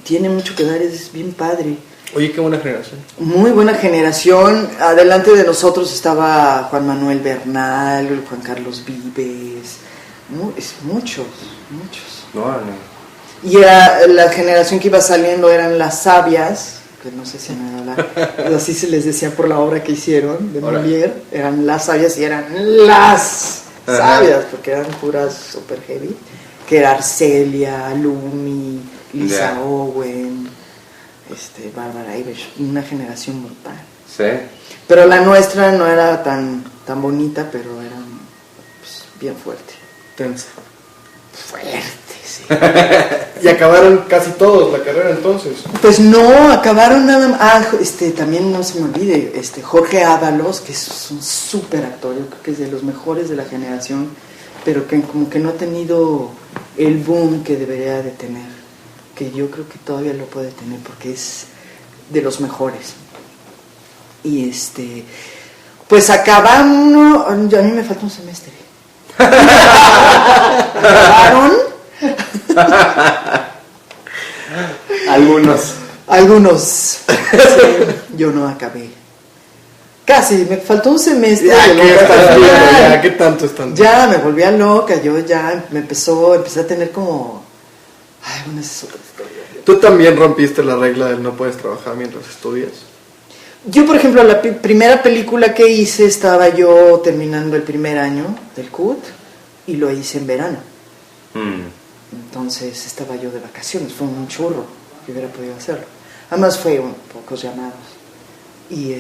Tiene mucho que dar, es bien padre. Oye, qué buena generación. Muy buena generación. Adelante de nosotros estaba Juan Manuel Bernal, Juan Carlos Vives, muchos. Órale. Y era la generación que iba saliendo eran las sabias, que no sé si así se les decía por la obra que hicieron de Molière, eran las sabias y eran las sabias, porque eran puras super heavy, que era Arcelia, Lumi, Lisa Owen, Bárbara Ivers, una generación brutal. Sí. Pero la nuestra no era tan bonita, pero era pues, bien fuerte. Tensa. Fuerte, sí. Y acabaron casi todos la carrera entonces. Pues no, acabaron nada más. También no se me olvide, Jorge Ábalos, que es un súper actor, yo creo que es de los mejores de la generación, pero que como que no ha tenido el boom que debería de tener, que yo creo que todavía lo puede tener porque es de los mejores. Y pues acabaron, a mí me falta un semestre. ¿Acabaron? Algunos. Sí, yo no acabé. Casi, me faltó un semestre. ¿Qué tanto están? Ya me volví a loca, yo ya empecé a tener como... Ay, bueno, esa es otra historia. Tú también rompiste la regla del no puedes trabajar mientras estudias. Yo, por ejemplo, la primera película que hice, estaba yo terminando el primer año del CUT y lo hice en verano. Entonces estaba yo de vacaciones, fue un churro que hubiera podido hacerlo. Además fue pocos llamados. Y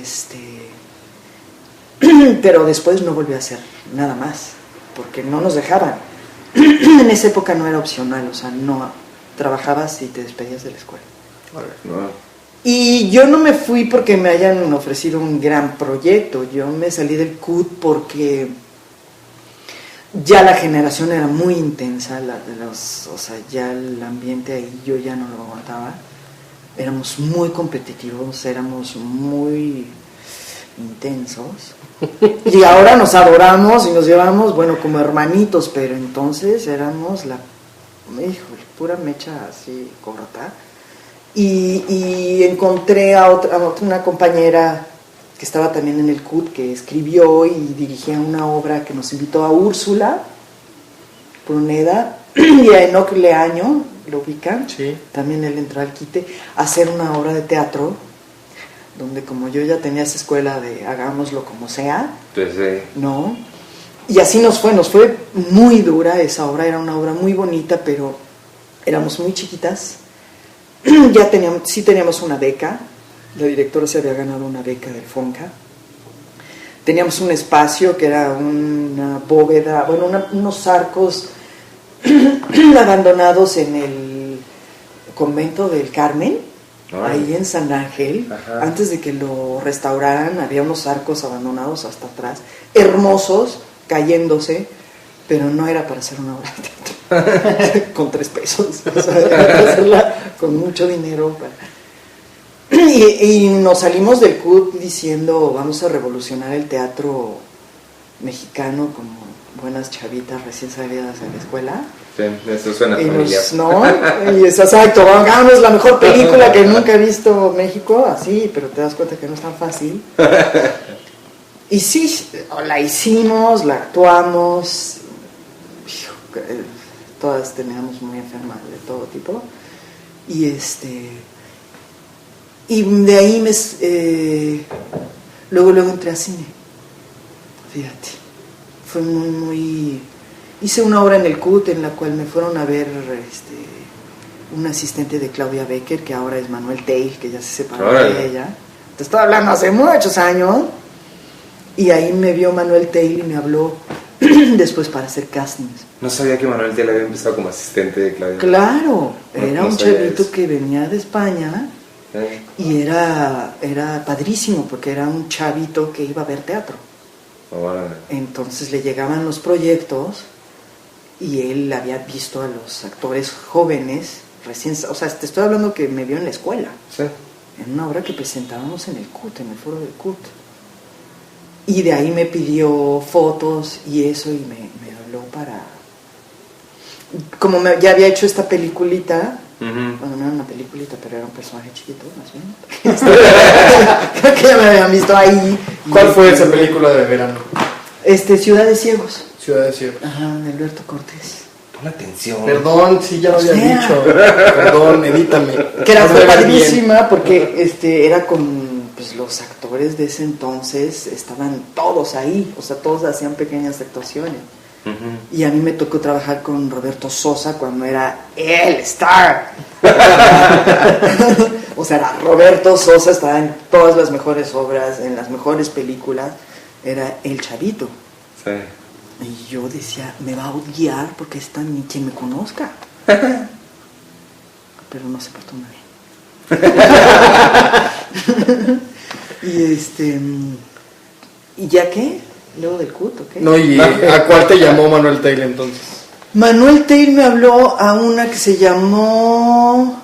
pero después no volví a hacer nada más, porque no nos dejaban. En esa época no era opcional, o sea, no trabajabas y te despedías de la escuela. No. Y yo no me fui porque me hayan ofrecido un gran proyecto, yo me salí del CUT porque ya la generación era muy intensa, o sea, ya el ambiente ahí yo ya no lo aguantaba. Éramos muy competitivos, éramos muy intensos. Y ahora nos adoramos y nos llevamos, bueno, como hermanitos, pero entonces éramos pura mecha así corta. Y encontré a una compañera que estaba también en el CUT, que escribió y dirigía una obra que nos invitó a Úrsula Pruneda y a Enoch Leaño, lo ubican, Sí. también él entró al quite, a hacer una obra de teatro, donde como yo ya tenía esa escuela de hagámoslo como sea, Pues ¿no? Y así nos fue muy dura esa obra, era una obra muy bonita, pero éramos muy chiquitas. Sí teníamos una beca, la directora se había ganado una beca del FONCA. Teníamos un espacio que era una bóveda, bueno, unos arcos abandonados en el convento del Carmen, ahí en San Ángel. Ajá. Antes de que lo restauraran, había unos arcos abandonados hasta atrás, hermosos, cayéndose, pero no era para hacer una obra de teatro con 3 pesos, o sea, era para hacerla con mucho dinero. Y nos salimos del CUT diciendo, vamos a revolucionar el teatro mexicano como buenas chavitas recién salidas de la escuela. sí, eso suena Y familiar. y es exacto, hagamos la mejor película que nunca ha visto México, así, pero te das cuenta que no es tan fácil. Y sí, la hicimos, la actuamos, todas teníamos muy enfermas de todo tipo, y de ahí luego entré a cine, fíjate, fue muy hice una obra en el CUT en la cual me fueron a ver un asistente de Claudia Becker, que ahora es Manuel Teil, que ya se separó de ella, te estoy hablando hace muchos años, y ahí me vio Manuel Teil y me habló después para hacer castings. No sabía que Manuel Teil había empezado como asistente de Claudia. Claro, era no un sabía chavito eso. que venía de España y era padrísimo porque era un chavito que iba a ver teatro. Órale. Entonces le llegaban los proyectos y él había visto a los actores jóvenes recién, o sea, te estoy hablando que me vio en la escuela, Sí. en una obra que presentábamos en el CUT, en el foro del CUT. Y de ahí me pidió fotos y eso, y me habló para... Como ya había hecho esta peliculita, bueno, no era una peliculita, pero era un personaje chiquito, más bien. Creo que ya me habían visto ahí. ¿Cuál fue esa película de verano? Ciudad de Ciegos. Ciudad de Cielo. Ajá, de Alberto Cortés. Pon atención. Perdón, sí, ya lo había Yeah. dicho. Perdón, edítame. Que era Hazme ver bien. padrísima porque era con pues, los actores de ese entonces, estaban todos ahí, o sea, todos hacían pequeñas actuaciones. Y a mí me tocó trabajar con Roberto Sosa cuando era el star. O sea, era Roberto Sosa, estaba en todas las mejores obras, en las mejores películas, era el chavito. Sí. Y yo decía, me va a odiar porque está ni quien me conozca. Pero no se portó muy bien. ¿Y ya qué? ¿Luego del CUT o qué? No, ¿y a cuál te llamó Manuel Teil entonces? Manuel Teil me habló a una que se llamó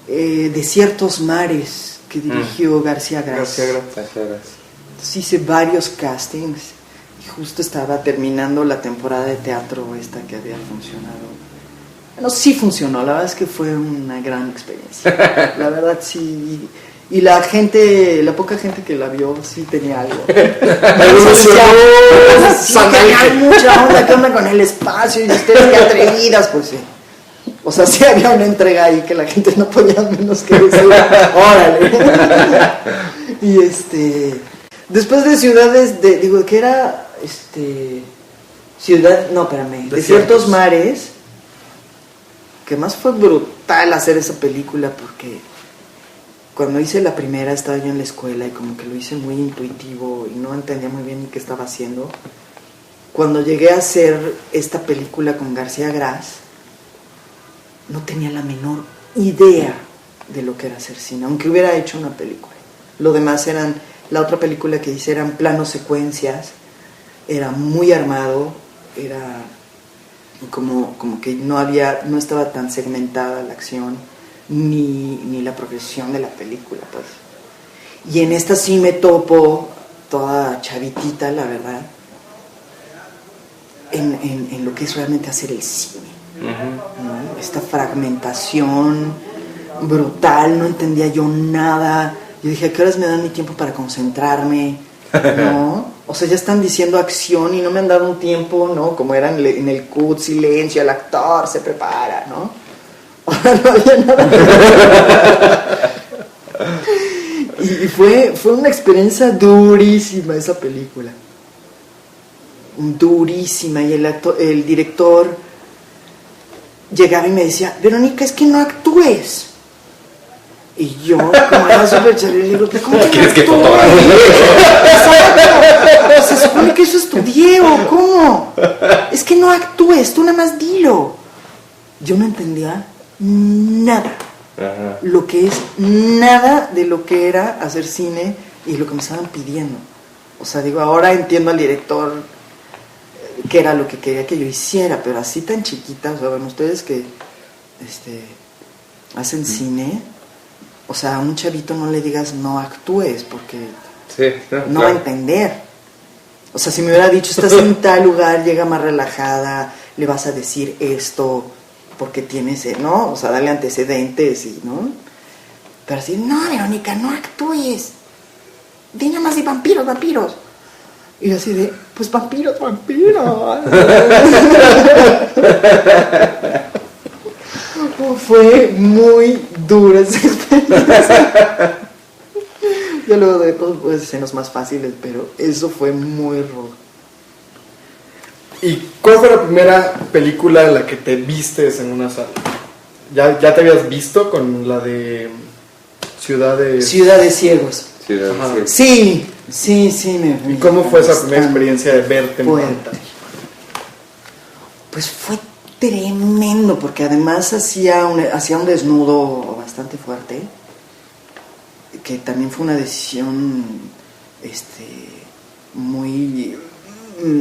Desiertos Mares, que dirigió García Gras. García Gras. Entonces hice varios castings y justo estaba terminando la temporada de teatro esta que había funcionado. Bueno, sí funcionó, la verdad es que fue una gran experiencia. La verdad sí. Y la poca gente que la vio, sí tenía algo. Sí, tenía mucha onda, ¿qué onda con el espacio? Y ustedes qué atrevidas, pues sí. O sea, sí había una entrega ahí que la gente no podía menos que decir, órale. Y después de ciudades, ¿qué era? Desiertos Mares, que más fue brutal hacer esa película porque cuando hice la primera estaba yo en la escuela y como que lo hice muy intuitivo y no entendía muy bien ni qué estaba haciendo. Cuando llegué a hacer esta película con García Gras, no tenía la menor idea de lo que era hacer cine, aunque hubiera hecho una película. Lo demás la otra película que hice eran planos secuencias, era muy armado, era como que no estaba tan segmentada la acción, ni la progresión de la película, pues. Y en esta sí me topo toda chavitita, la verdad, en lo que es realmente hacer el cine, ¿no? Esta fragmentación brutal, no entendía yo nada, Y dije, ¿a qué horas me dan mi tiempo para concentrarme? ¿No? O sea, ya están diciendo acción y no me han dado un tiempo, ¿no? Como era en el cut, silencio, el actor se prepara, ¿no? Ahora no había nada. Y fue una experiencia durísima esa película. Durísima. Y el director llegaba y me decía, Verónica, es que no actúes. Y yo, como era súper chévere, le digo, ¿cómo que ¿Quieres que no fotografíe? Exacto. Se supone que eso estudié, ¿o cómo? Es que no actúes, tú nada más dilo. Yo no entendía nada. Ajá. Lo que es nada de lo que era hacer cine y lo que me estaban pidiendo. O sea, digo, ahora entiendo al director qué era lo que quería que yo hiciera, pero así tan chiquita, o sea, bueno, ustedes que hacen cine, o sea, a un chavito no le digas no actúes, porque Sí, no va a entender. O sea, si me hubiera dicho, estás en tal lugar, llega más relajada, le vas a decir esto, porque tienes, ¿no? O sea, darle antecedentes y, ¿no? Pero así, no, Verónica, no actúes. Di nada más de vampiros, vampiros. Y yo así de, pues vampiros, vampiros. Fue muy dura esa experiencia. Yo luego de pues, escenas más fáciles, pero eso fue muy rudo. ¿Y cuál fue la primera película en la que te vistes en una sala? ¿Ya te habías visto con la de Ciudad de Ciegos. Ajá. Sí, me ¿Y cómo fue esa bastante. primera experiencia de verte en Bueno. pantalla? Pues fue tremendo, porque además hacía un desnudo bastante fuerte, que también fue una decisión muy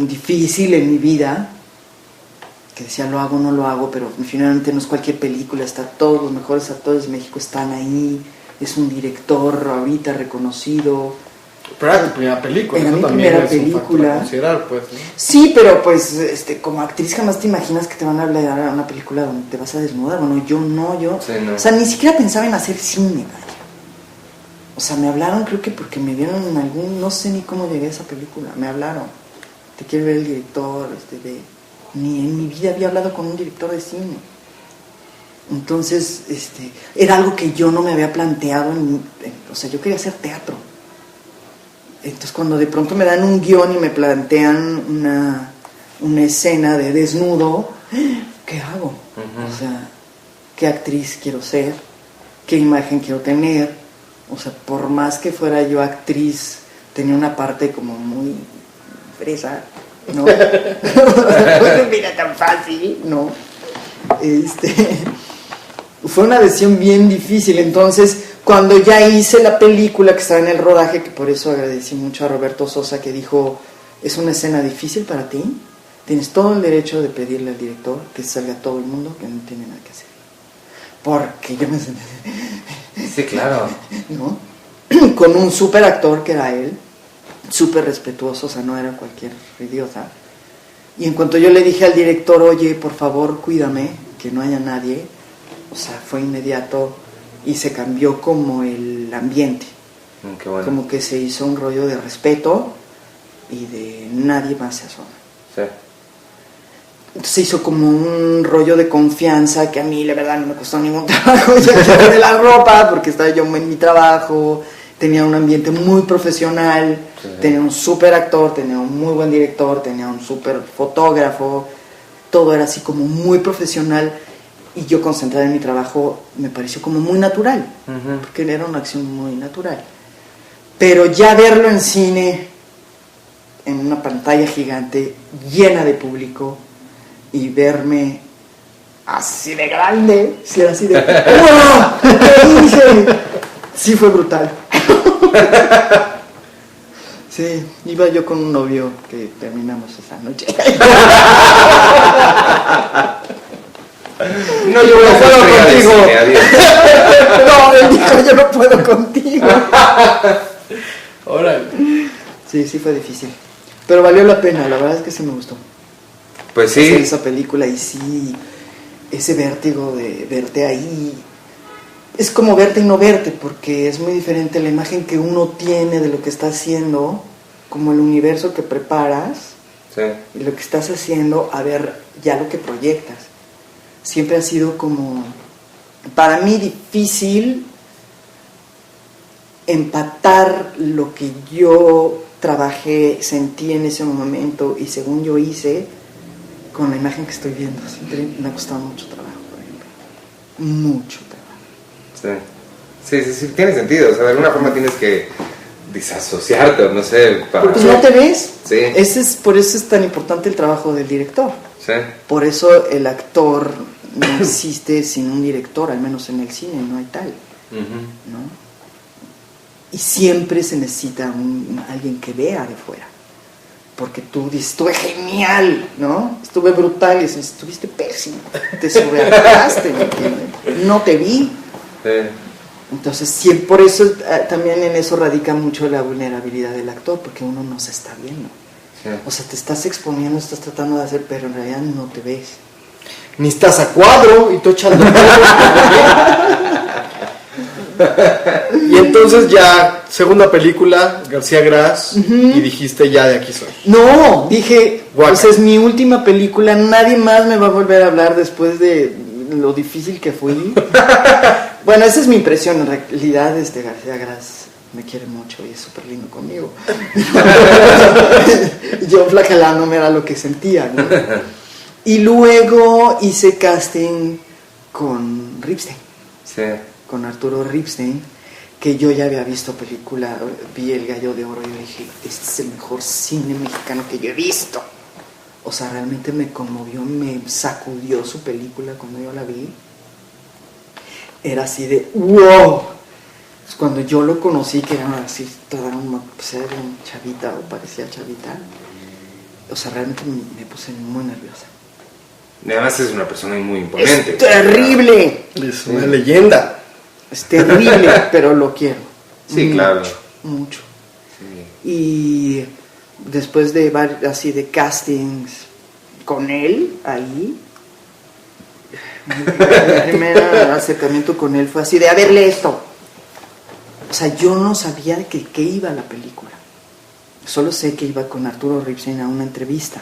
difícil en mi vida, que decía lo hago o no lo hago, pero finalmente no es cualquier película, todos los mejores actores de México están ahí, es un director ahorita reconocido. Pero era tu primera película, Era eso mi también primera es un factor película. a considerar, pues, ¿no? Sí, pero pues como actriz jamás te imaginas que te van a hablar a una película donde te vas a desnudar. Bueno, yo no. Sí, no. O sea, ni siquiera pensaba en hacer cine, vaya. O sea, me hablaron, creo que porque me vieron en no sé ni cómo llegué a esa película. Me hablaron, te quiere ver el director, ni en mi vida había hablado con un director de cine. Entonces, era algo que yo no me había planteado, o sea, yo quería hacer teatro. Entonces cuando de pronto me dan un guión y me plantean una escena de desnudo, ¿qué hago? Uh-huh. O sea, ¿qué actriz quiero ser? ¿Qué imagen quiero tener? O sea, por más que fuera yo actriz, tenía una parte como muy fresa, ¿no? No mira tan fácil, ¿no? Fue una decisión bien difícil. Entonces, cuando ya hice la película que estaba en el rodaje, que por eso agradecí mucho a Roberto Sosa, que dijo, es una escena difícil para ti, tienes todo el derecho de pedirle al director que salga todo el mundo, que no tiene nada que hacer. Porque yo me sentí, Sí, claro. ¿no? Con un súper actor que era él, súper respetuoso, o sea, no era cualquier idiota. Y en cuanto yo le dije al director, oye, por favor, cuídame, que no haya nadie, o sea, fue inmediato y se cambió como el ambiente. Qué bueno. Como que se hizo un rollo de respeto y de nadie más se asoma. Sí. Entonces se hizo como un rollo de confianza que a mí la verdad no me costó ningún trabajo ya quitarme la ropa porque estaba yo en mi trabajo, tenía un ambiente muy profesional, Sí. tenía un súper actor, tenía un muy buen director, tenía un súper fotógrafo, todo era así como muy profesional y yo concentrada en mi trabajo me pareció como muy natural, Uh-huh. porque era una acción muy natural. Pero ya verlo en cine, en una pantalla gigante, llena de público, y verme así de grande, si era así de ¡wow! ¿Qué hice? Sí, fue brutal. Sí, iba yo con un novio que terminamos esa noche. No, yo No puedo contigo. No, él dijo, yo no puedo contigo. Órale. Sí, fue difícil. Pero valió la pena, la verdad es que sí me gustó. Pues Hacer sí. esa película y sí, ese vértigo de verte ahí. es como verte y no verte, porque es muy diferente la imagen que uno tiene de lo que está haciendo, como el universo que preparas, Sí. y lo que estás haciendo, a ver ya lo que proyectas. Siempre ha sido como, para mí, difícil empatar lo que yo trabajé, sentí en ese momento y según yo hice, con la imagen que estoy viendo. Siempre me ha costado mucho trabajo, por ejemplo. Mucho trabajo. Sí, tiene sentido. O sea, de alguna forma tienes que desasociarte, o no sé, para... Pues no te ves. Sí. Por eso es tan importante el trabajo del director. Sí. Por eso el actor no existe sin un director, al menos en el cine no hay tal, ¿no? Y siempre se necesita alguien que vea de fuera. Porque tú dices, estuve genial, ¿no? Estuve brutal, y dices, estuviste pésimo. Te sobreactuaste, ¿me entiendes? No te vi. Sí. Entonces, sí, por eso también en eso radica mucho la vulnerabilidad del actor, porque uno no se está viendo. Sí. O sea, te estás exponiendo, estás tratando de hacer, pero en realidad no te ves. Ni estás a cuadro y tú echando Y entonces ya, segunda película, García Gras, y dijiste, ya de aquí soy. No, dije, Guaca. pues es mi última película, nadie más me va a volver a hablar después de lo difícil que fui. Bueno, esa es mi impresión, en realidad García Gras me quiere mucho y es súper lindo conmigo. Yo flagelándome era lo que sentía, ¿no? Y luego hice casting con Ripstein, Sí. con Arturo Ripstein, que yo ya había visto película, vi El Gallo de Oro y dije, este es el mejor cine mexicano que yo he visto. O sea, realmente me conmovió, me sacudió su película cuando yo la vi. Era así de wow. Pues cuando yo lo conocí, que era así, toda pues era un chavita, o parecía chavita, o sea, realmente me puse muy nerviosa. Además es una persona muy imponente. ¡Es terrible! Es una leyenda. Es terrible, pero lo quiero. Sí, mucho, claro. Mucho. Sí. Y después de así de castings con él ahí, mi primer acercamiento con él fue así de, a verle esto. O sea, yo no sabía de qué iba la película. Solo sé que iba con Arturo Ripstein a una entrevista.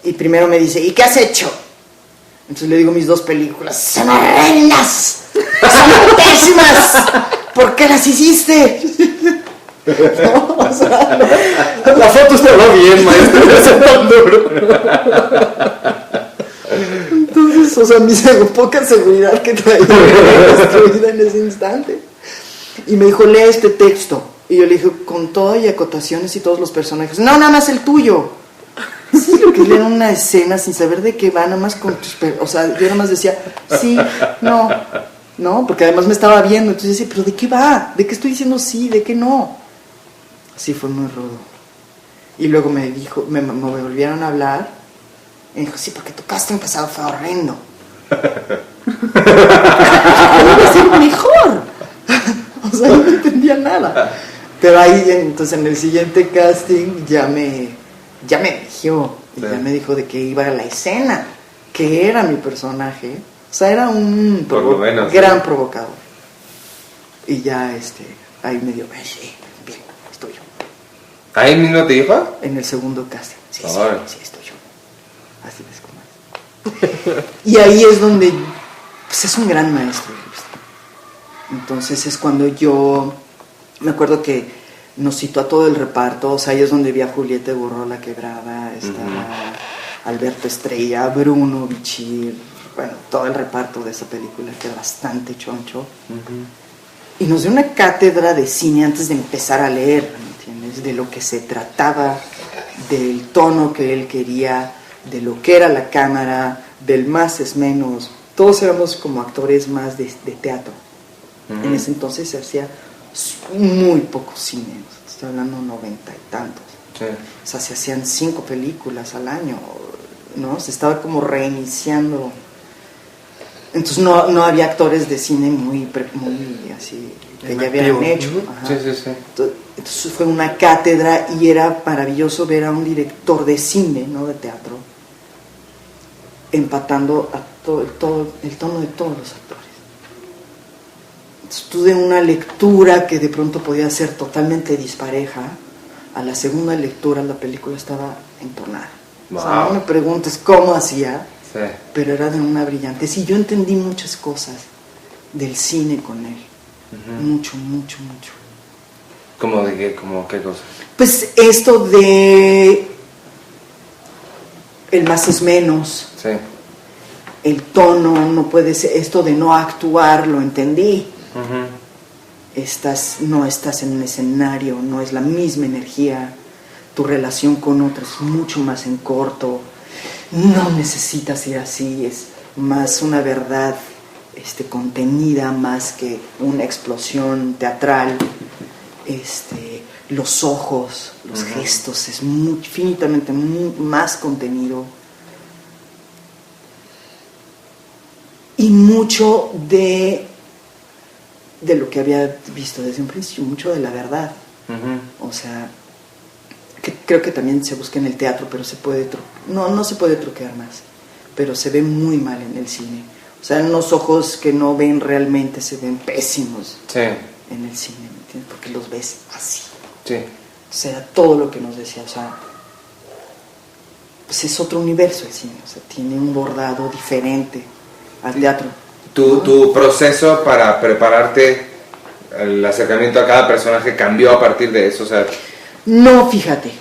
Y primero me dice, ¿y qué has hecho? Entonces le digo, mis 2 películas son horrendas, son pésimas. ¿Por qué las hiciste? No, o sea, no. La foto estaba bien, maestro. Entonces, o sea, mi poca seguridad que traía destruida en ese instante. Y me dijo, lee este texto. Y yo le dije, con todo y acotaciones y todos los personajes. No, nada más el tuyo. Sí, lo que es leer una escena sin saber de qué va, nada más con tus... O sea, yo nada más decía, sí, no, porque además me estaba viendo. Entonces decía, pero ¿de qué va? ¿De qué estoy diciendo sí? ¿De qué no? Así fue muy rudo. Y luego me dijo, me volvieron a hablar. Y me dijo, sí, porque tu casting pasado fue horrendo. ¿Cómo iba a ser mejor? O sea, yo no entendía nada. Pero ahí, entonces en el siguiente casting ya me eligió. Y Sí. ya me dijo de qué iba la escena, que era mi personaje. O sea, era un Por lo menos, gran sí. provocador. Y ya ahí me dio, sí, bien, estoy yo. ¿Ahí mismo te dijo? En el segundo casting. Sí, Ahora. sí, estoy yo. Así ves cómo es. Y ahí es donde, pues es un gran maestro. Entonces es cuando yo, me acuerdo que nos citó a todo el reparto, o sea, ahí es donde vi a Julieta Burrola Quebrada, estaba Alberto Estrella, Bruno Bichir, bueno, todo el reparto de esa película que era bastante choncho. Y nos dio una cátedra de cine antes de empezar a leer, ¿me entiendes? De lo que se trataba, del tono que él quería, de lo que era la cámara, del más es menos. Todos éramos como actores más de teatro. En ese entonces se hacía muy poco cine, estoy hablando 90 y tantos. Sí. O sea, se hacían 5 películas al año, ¿no? Se estaba como reiniciando. Entonces no había actores de cine muy así, que ya habían hecho. Ajá. Sí. Entonces fue una cátedra y era maravilloso ver a un director de cine, no de teatro, empatando a todo el tono de todos los actores. tuve una lectura que de pronto podía ser totalmente dispareja. A la segunda lectura la película estaba entonada. Wow. O sea, no me preguntes cómo hacía, Sí. pero era de una brillantez. Y yo entendí muchas cosas del cine con él. Mucho, mucho, mucho. ¿Cómo de qué? ¿Cómo qué cosas? Pues esto de el más es menos, Sí. el tono, no puede ser, esto de no actuar, lo entendí. No estás en un escenario, no es la misma energía, tu relación con otros es mucho más en corto, no necesitas ir así, es más una verdad contenida, más que una explosión teatral. Los ojos, los gestos, es infinitamente más contenido. Y mucho de lo que había visto desde un principio, mucho de la verdad. O sea, que creo que también se busca en el teatro, pero se puede no se puede truquear más, pero se ve muy mal en el cine. O sea, unos ojos que no ven realmente se ven pésimos en el cine, ¿me entiendes? Porque los ves así. Sí. O sea, todo lo que nos decía, o sea, pues es otro universo el cine, o sea, tiene un bordado diferente al teatro. Tu proceso para prepararte, el acercamiento a cada personaje cambió a partir de eso, o sea... No, fíjate,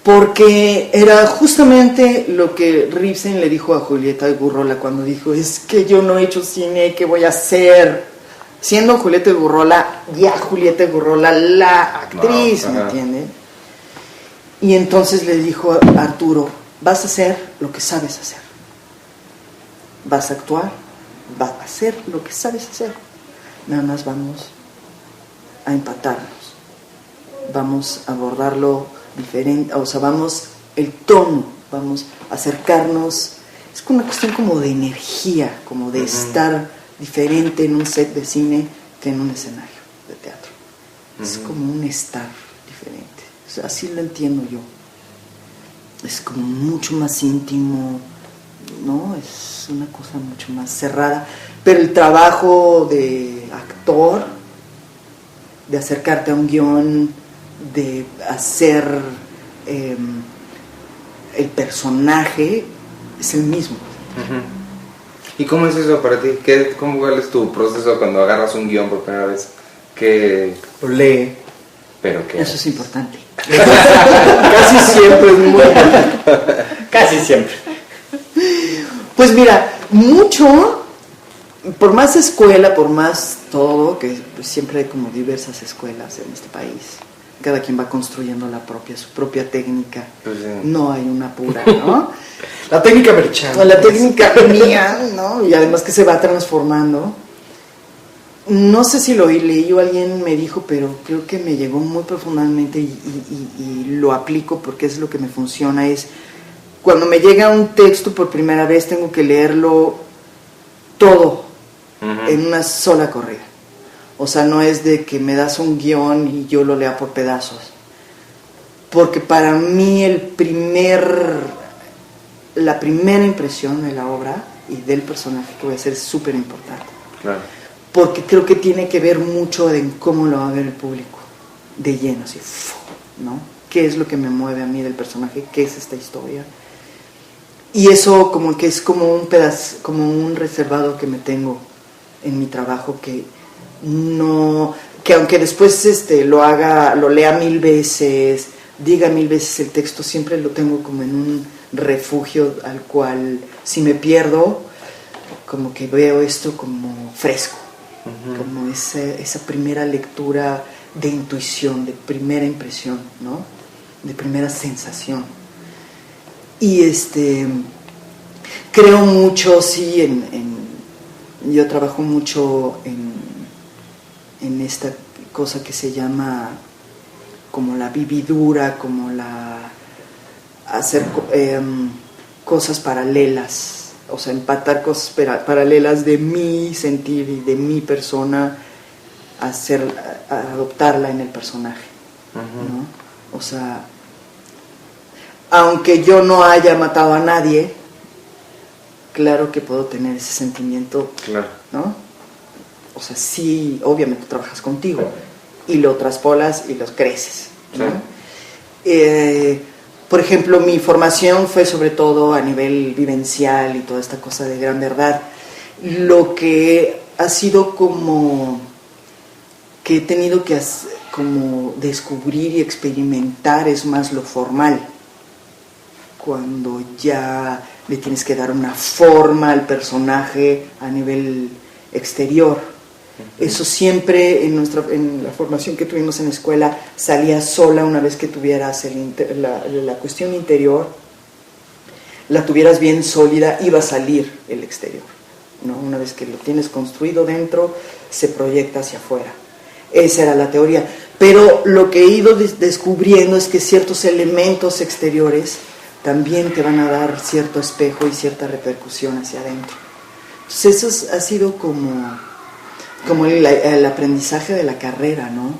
porque era justamente lo que Ripstein le dijo a Julieta Gurrola cuando dijo, es que yo no he hecho cine, ¿qué voy a hacer? Siendo Julieta Gurrola, ya Julieta Gurrola, la actriz, ¿me entiendes? Y entonces le dijo a Arturo, vas a hacer lo que sabes hacer. Vas a actuar, vas a hacer lo que sabes hacer. Nada más vamos a empatarnos. Vamos a abordarlo diferente, o sea, el tono, vamos a acercarnos. Es una cuestión como de energía, como de estar diferente en un set de cine que en un escenario de teatro. Es como un estar diferente. O sea, así lo entiendo yo. Es como mucho más íntimo, ¿no? Es una cosa mucho más cerrada. Pero el trabajo de actor, de acercarte a un guión, de hacer el personaje, es el mismo. ¿Y cómo es eso para ti? ¿Cuál es tu proceso cuando agarras un guión por primera vez? Lo lee. ¿Pero qué? Eso es importante. Casi siempre es muy importante. Casi siempre. Pues mira, mucho, por más escuela, por más todo, que pues siempre hay como diversas escuelas en este país. Cada quien va construyendo su propia técnica. Pues sí. No hay una pura, ¿no? La técnica Merchan. La técnica mía, ¿no? Y además que se va transformando. No sé si lo leí o alguien me dijo, pero creo que me llegó muy profundamente y lo aplico porque es lo que me funciona. Es cuando me llega un texto por primera vez, tengo que leerlo todo en una sola corrida. O sea, no es de que me das un guión y yo lo lea por pedazos. Porque para mí la primera impresión de la obra y del personaje que voy a hacer es súper importante. Claro. Porque creo que tiene que ver mucho en cómo lo va a ver el público. De lleno, así, ¿no? ¿Qué es lo que me mueve a mí del personaje? ¿Qué es esta historia? Y eso como que es como un pedazo, como un reservado que me tengo en mi trabajo que aunque después lo lea 1000 veces, diga 1000 veces el texto, siempre lo tengo como en un refugio al cual si me pierdo, como que veo esto como fresco, como esa primera lectura de intuición, de primera impresión, ¿no? De primera sensación. Y creo mucho, sí, yo trabajo mucho en esta cosa que se llama como la vividura, como hacer cosas paralelas, o sea, empatar cosas paralelas de mi sentir y de mi persona, adoptarla en el personaje, ¿no? O sea, aunque yo no haya matado a nadie, claro que puedo tener ese sentimiento, Claro. ¿no? o sea, sí, obviamente trabajas contigo y lo traspolas y los creces, ¿no? Por ejemplo, mi formación fue sobre todo a nivel vivencial y toda esta cosa de gran verdad. Lo que ha sido como que he tenido que como descubrir y experimentar es más lo formal, cuando ya le tienes que dar una forma al personaje a nivel exterior. Eso siempre en la formación que tuvimos en la escuela salía sola una vez que tuvieras la cuestión interior, la tuvieras bien sólida, iba a salir el exterior, ¿no? Una vez que lo tienes construido dentro, se proyecta hacia afuera. Esa era la teoría. Pero lo que he ido descubriendo es que ciertos elementos exteriores también te van a dar cierto espejo y cierta repercusión hacia adentro. Entonces eso ha sido como el aprendizaje de la carrera, ¿no?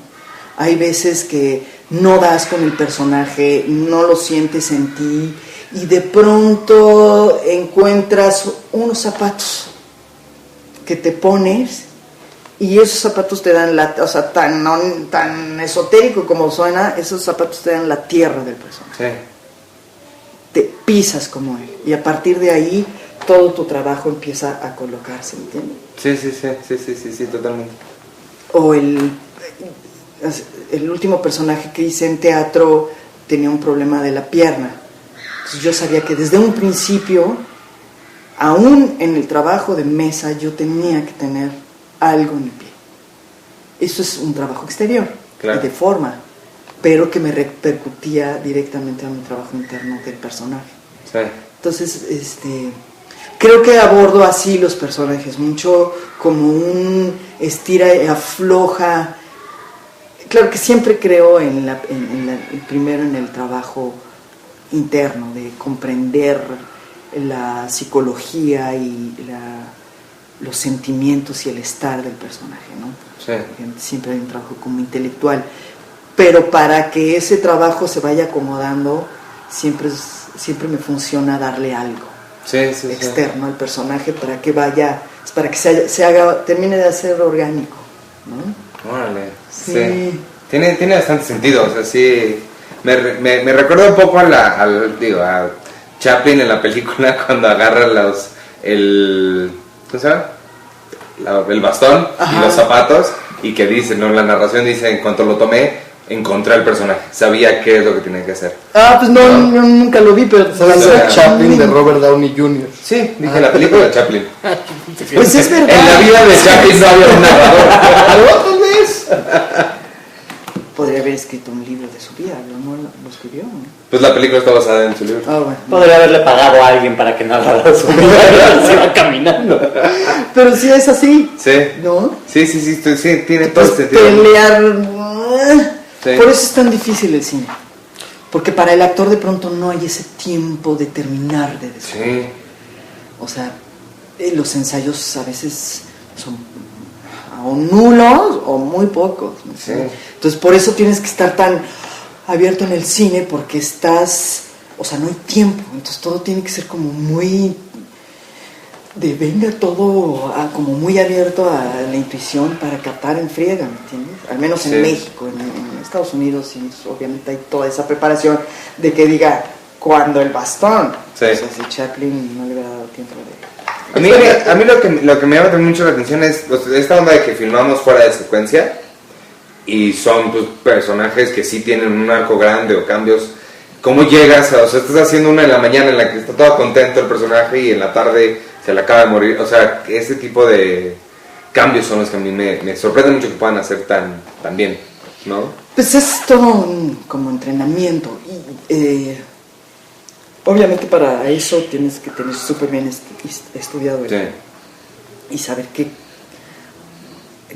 Hay veces que no das con el personaje, no lo sientes en ti y de pronto encuentras unos zapatos que te pones y esos zapatos te dan o sea, tan esotérico como suena, esos zapatos te dan la tierra del personaje. Sí. Te pisas como él y a partir de ahí todo tu trabajo empieza a colocarse, ¿entiendes? Sí, totalmente. O el último personaje que hice en teatro tenía un problema de la pierna. Entonces yo sabía que desde un principio, aún en el trabajo de mesa, yo tenía que tener algo en el pie. Eso es un trabajo exterior, claro, y de forma, pero que me repercutía directamente a mi trabajo interno del personaje. Sí. Entonces, creo que abordo así los personajes, mucho como un estira y afloja. Claro que siempre creo primero en el trabajo interno, de comprender la psicología y los sentimientos y el estar del personaje, ¿no? Sí. Siempre hay un trabajo como intelectual, pero para que ese trabajo se vaya acomodando, siempre me funciona darle algo externo al personaje para que termine de ser orgánico, ¿no? Órale, sí. Tiene bastante sentido, o sea, sí. Me recuerda un poco a Chaplin en la película cuando agarra ¿cómo se llama? El bastón. Ajá. Y los zapatos, y que dice, ¿no? La narración dice, en cuanto lo tomé, encontré al personaje, sabía qué es lo que tenía que hacer. Pues no, yo nunca lo vi, pero ¿sabes? Chaplin de Robert Downey Jr. Sí, dije la película de Chaplin. Pues es verdad. En la vida de Chaplin no había un narrador. Tal vez. Podría haber escrito un libro de su vida, ¿no? Lo escribió, ¿no? Pues la película está basada en su libro. Bueno. Podría haberle pagado a alguien para que narrara su vida. Se iba caminando. Pero sí es así. Sí. ¿No? Sí, tiene todo este sentido. Pelear. Sí. Por eso es tan difícil el cine. Porque para el actor de pronto no hay ese tiempo de terminar de descubrir. Sí. O sea, los ensayos a veces son o nulos o muy pocos, ¿no? Sí. Entonces por eso tienes que estar tan abierto en el cine, porque o sea, no hay tiempo, entonces todo tiene que ser como muy venga todo como muy abierto a la intuición para captar en friega, ¿me entiendes? Al menos en México, en Estados Unidos sí, obviamente hay toda esa preparación de que diga cuando el bastón. Sí. O sea, si Chaplin no le hubiera dado tiempo de... A mí lo que me llama también mucho la atención es esta onda de que filmamos fuera de secuencia y son pues, personajes que sí tienen un arco grande o cambios. ¿Cómo llegas o sea, estás haciendo una en la mañana en la que está todo contento el personaje y en la tarde se le acaba de morir? O sea, ese tipo de cambios son los que a mí me sorprende mucho que puedan hacer tan bien, ¿no? Pues es todo como entrenamiento y obviamente para eso tienes que tener súper bien estudiado y saber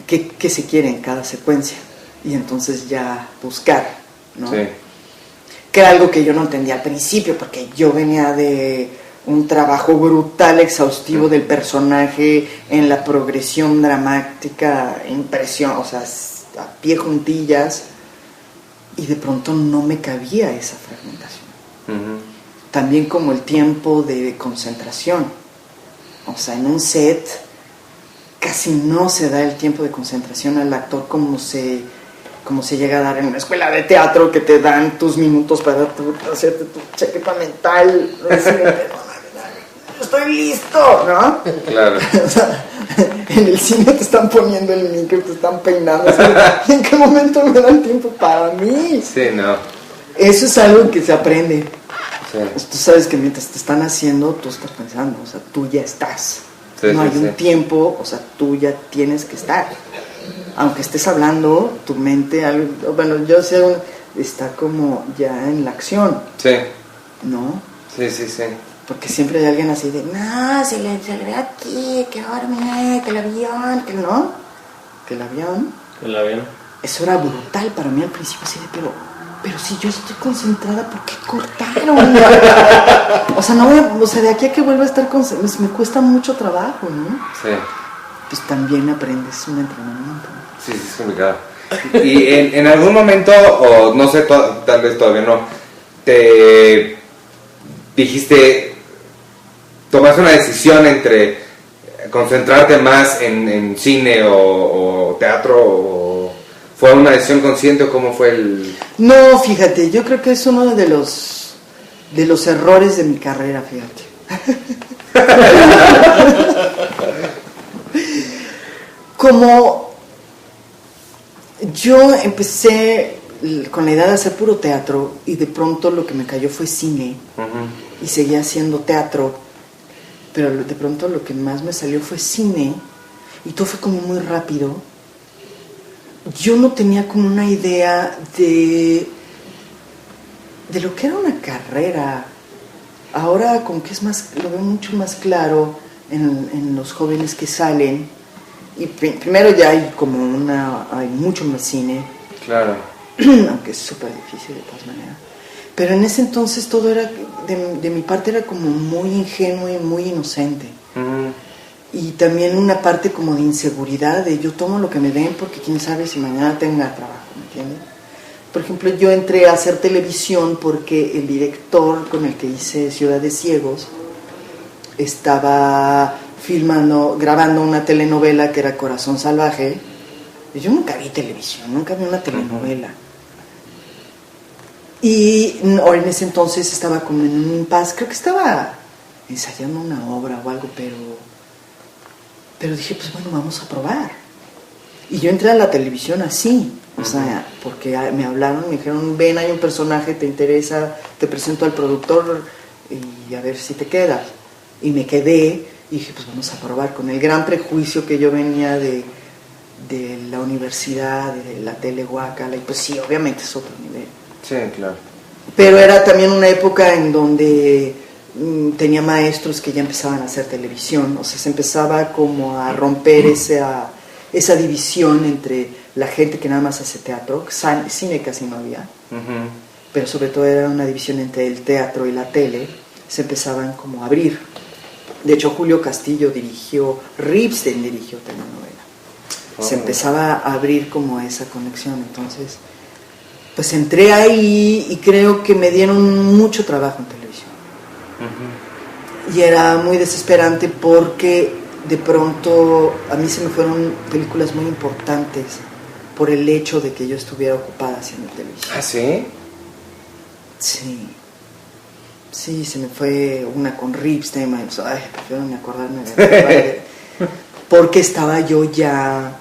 qué se quiere en cada secuencia y entonces ya buscar, ¿no? Sí. Que era algo que yo no entendía al principio porque yo venía de un trabajo brutal, exhaustivo del personaje en la progresión dramática, impresión, o sea, a pie juntillas, y de pronto no me cabía esa fragmentación. Uh-huh. También como el tiempo de concentración, o sea, en un set casi no se da el tiempo de concentración al actor como se llega a dar en una escuela de teatro, que te dan tus minutos para hacerte tu chaqueta mental, decirte, estoy listo, ¿no? Claro. O sea, en el cine te están poniendo el micro, te están peinando, o sea, ¿en qué momento me dan tiempo para mí? Sí, no. Eso es algo que se aprende. Sí. Tú sabes que mientras te están haciendo, tú estás pensando, o sea, tú ya estás. Sí, no sí, hay un tiempo, o sea, tú ya tienes que estar. Aunque estés hablando, tu mente, bueno, yo sé, está como ya en la acción, Sí. ¿no? Sí. Porque siempre hay alguien así de, no, se le ve aquí, que dorme, que el avión, que no. Que el avión. ¿El avión? Eso era brutal para mí al principio, así de, pero si yo estoy concentrada, ¿por qué cortaron? O sea, no voy a, o sea, de aquí a que vuelva a estar concentrada, me cuesta mucho trabajo, ¿no? Sí. Pues también aprendes un entrenamiento. Sí, es complicado. Y en algún momento, o no sé, tal vez todavía no, te dijiste, tomaste una decisión entre concentrarte más en cine o teatro, o fue una decisión consciente, o cómo fue el...? No, fíjate, yo creo que es uno de los errores de mi carrera, fíjate. Como yo empecé con la idea de hacer puro teatro y de pronto lo que me cayó fue cine, y seguía haciendo teatro, pero de pronto lo que más me salió fue cine y todo fue como muy rápido. Yo no tenía como una idea de lo que era una carrera. Ahora como que es más, lo veo mucho más claro en los jóvenes que salen. Y primero ya hay hay mucho más cine. Claro. Aunque es súper difícil de todas maneras. Pero en ese entonces todo era, de mi parte era como muy ingenuo y muy inocente. Y también una parte como de inseguridad, de yo tomo lo que me den porque quién sabe si mañana tenga trabajo, ¿me entiendes? Por ejemplo, yo entré a hacer televisión porque el director con el que hice Ciudad de Ciegos estaba grabando una telenovela que era Corazón Salvaje. Y yo nunca vi televisión, nunca vi una telenovela. Y en ese entonces estaba como en un impasse, creo que estaba ensayando una obra o algo, pero dije, pues bueno, vamos a probar. Y yo entré a la televisión así, o sea, porque me hablaron, me dijeron, ven, hay un personaje, te interesa, te presento al productor y a ver si te quedas. Y me quedé y dije, pues vamos a probar, con el gran prejuicio que yo venía de la universidad, de la tele Guácala, y pues sí, obviamente es otro nivel. Sí, claro. Pero era también una época en donde tenía maestros que ya empezaban a hacer televisión, o sea, se empezaba como a romper esa división entre la gente que nada más hace teatro, cine casi no había, pero sobre todo era una división entre el teatro y la tele, se empezaban como a abrir. De hecho, Julio Castillo Ripstein dirigió telenovela. Se empezaba a abrir como esa conexión, entonces pues entré ahí y creo que me dieron mucho trabajo en televisión. Y era muy desesperante porque de pronto a mí se me fueron películas muy importantes por el hecho de que yo estuviera ocupada haciendo televisión. ¿Ah, sí? Sí, se me fue una con Ripstein, prefiero ni acordarme de porque estaba yo ya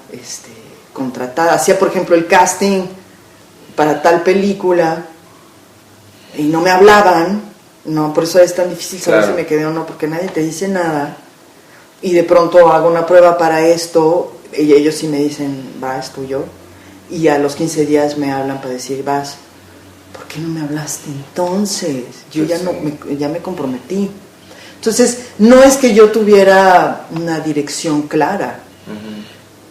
contratada. Hacía, por ejemplo, el casting para tal película y no me hablaban, no, por eso es tan difícil saber si me quedé o no, porque nadie te dice nada. Y de pronto hago una prueba para esto y ellos sí me dicen, vas tú, yo, y a los 15 días me hablan para decir, vas. ¿Por qué no me hablaste entonces? Yo ya me comprometí. Entonces, no es que yo tuviera una dirección clara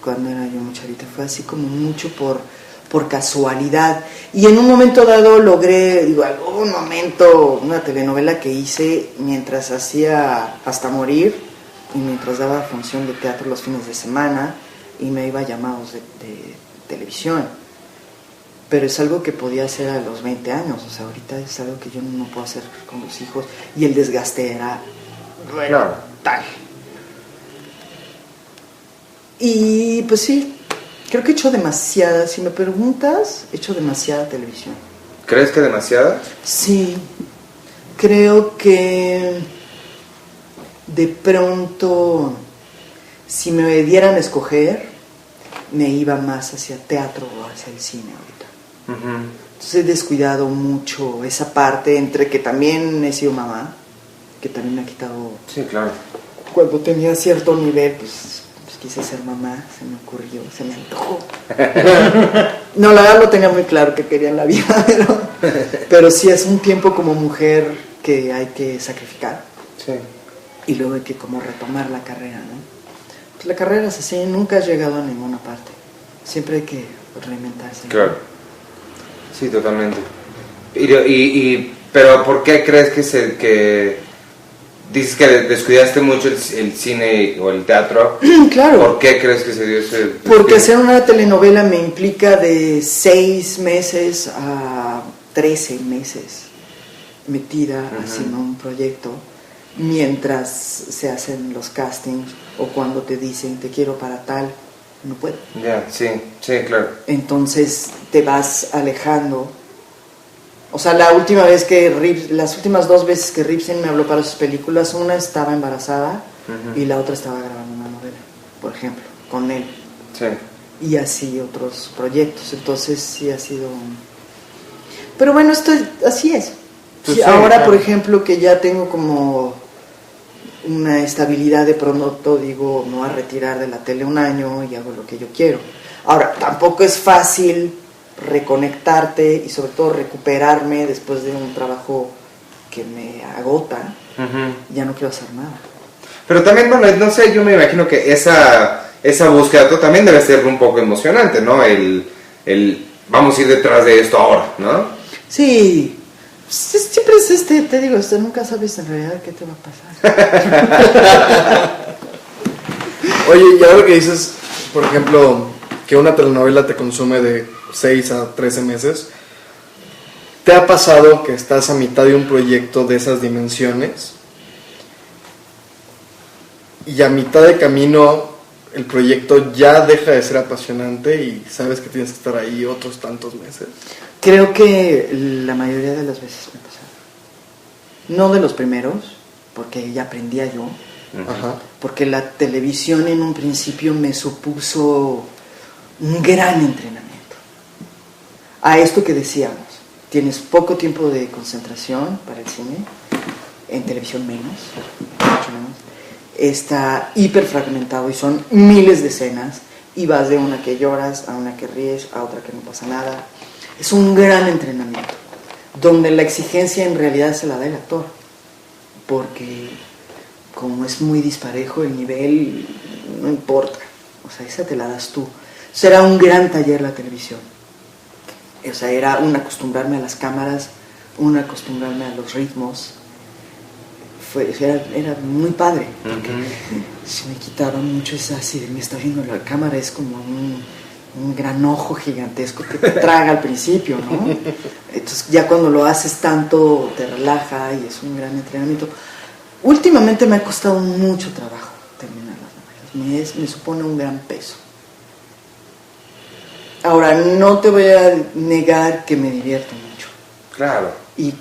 cuando era yo muy chavita, fue así como mucho por casualidad. Y en un momento dado logré, algún momento, una telenovela que hice mientras hacía Hasta Morir y mientras daba función de teatro los fines de semana y me iba a llamados de televisión. Pero es algo que podía hacer a los 20 años, o sea, ahorita es algo que yo no puedo hacer con los hijos y el desgaste era tal. Y pues sí, creo que he hecho demasiada, si me preguntas, he hecho demasiada televisión. ¿Crees que demasiada? Sí, creo que de pronto, si me dieran a escoger, me iba más hacia teatro o hacia el cine ahorita. Uh-huh. Entonces he descuidado mucho esa parte, entre que también he sido mamá, que también me ha quitado... Sí, claro. Cuando tenía cierto nivel, pues quise ser mamá, se me ocurrió, se me antojó. No, la verdad lo tenía muy claro que quería en la vida, pero sí es un tiempo como mujer que hay que sacrificar. Sí. Y luego hay que como retomar la carrera, ¿no? Pues la carrera es así, nunca has llegado a ninguna parte. Siempre hay que reinventarse. Claro. Sí, totalmente. Pero ¿por qué crees que dices que descuidaste mucho el cine o el teatro? Claro. ¿Por qué crees que se dio ese descuido? Porque hacer una telenovela me implica de 6 meses a 13 meses metida haciendo un proyecto, mientras se hacen los castings o cuando te dicen te quiero para tal, no puedo. Ya, sí, claro. Entonces te vas alejando. O sea, las últimas 2 veces que Ripstein me habló para sus películas, una estaba embarazada y la otra estaba grabando una novela, por ejemplo, con él. Sí. Y así otros proyectos. Entonces sí ha sido... Pero bueno, así es. Pues Sí, sí, ahora, claro. por ejemplo, que ya tengo como una estabilidad de pronto, digo, me voy a retirar de la tele un año y hago lo que yo quiero. Ahora, tampoco es fácil reconectarte y sobre todo recuperarme después de un trabajo que me agota. Ya no quiero hacer nada. Pero también, bueno, no sé, yo me imagino que esa búsqueda también debe ser un poco emocionante, ¿no? El vamos a ir detrás de esto ahora, ¿no? Sí, siempre es te digo, nunca sabes en realidad qué te va a pasar. Oye, y ahora que dices, por ejemplo, que una telenovela te consume de 6 a 13 meses, ¿te ha pasado que estás a mitad de un proyecto de esas dimensiones y a mitad de camino el proyecto ya deja de ser apasionante y sabes que tienes que estar ahí otros tantos meses? Creo que la mayoría de las veces me pasa. No de los primeros, porque ya aprendía yo. Ajá. Porque la televisión en un principio me supuso un gran entrenamiento. A esto que decíamos, tienes poco tiempo de concentración para el cine, en televisión menos, mucho menos. Está hiper fragmentado y son miles de escenas y vas de una que lloras a una que ríes, a otra que no pasa nada. Es un gran entrenamiento, donde la exigencia en realidad se la da el actor, porque como es muy disparejo el nivel, no importa, o sea, esa te la das tú. Será un gran taller la televisión. O sea, era un acostumbrarme a las cámaras, un acostumbrarme a los ritmos. Era muy padre, porque se me quitaba mucho esa así de me está viendo la cámara, es como un gran ojo gigantesco que te traga al principio, ¿no? Entonces ya cuando lo haces tanto te relaja y es un gran entrenamiento. Últimamente me ha costado mucho trabajo terminar las novelas, me supone un gran peso. Ahora, no te voy a negar que me divierto mucho. Claro. Y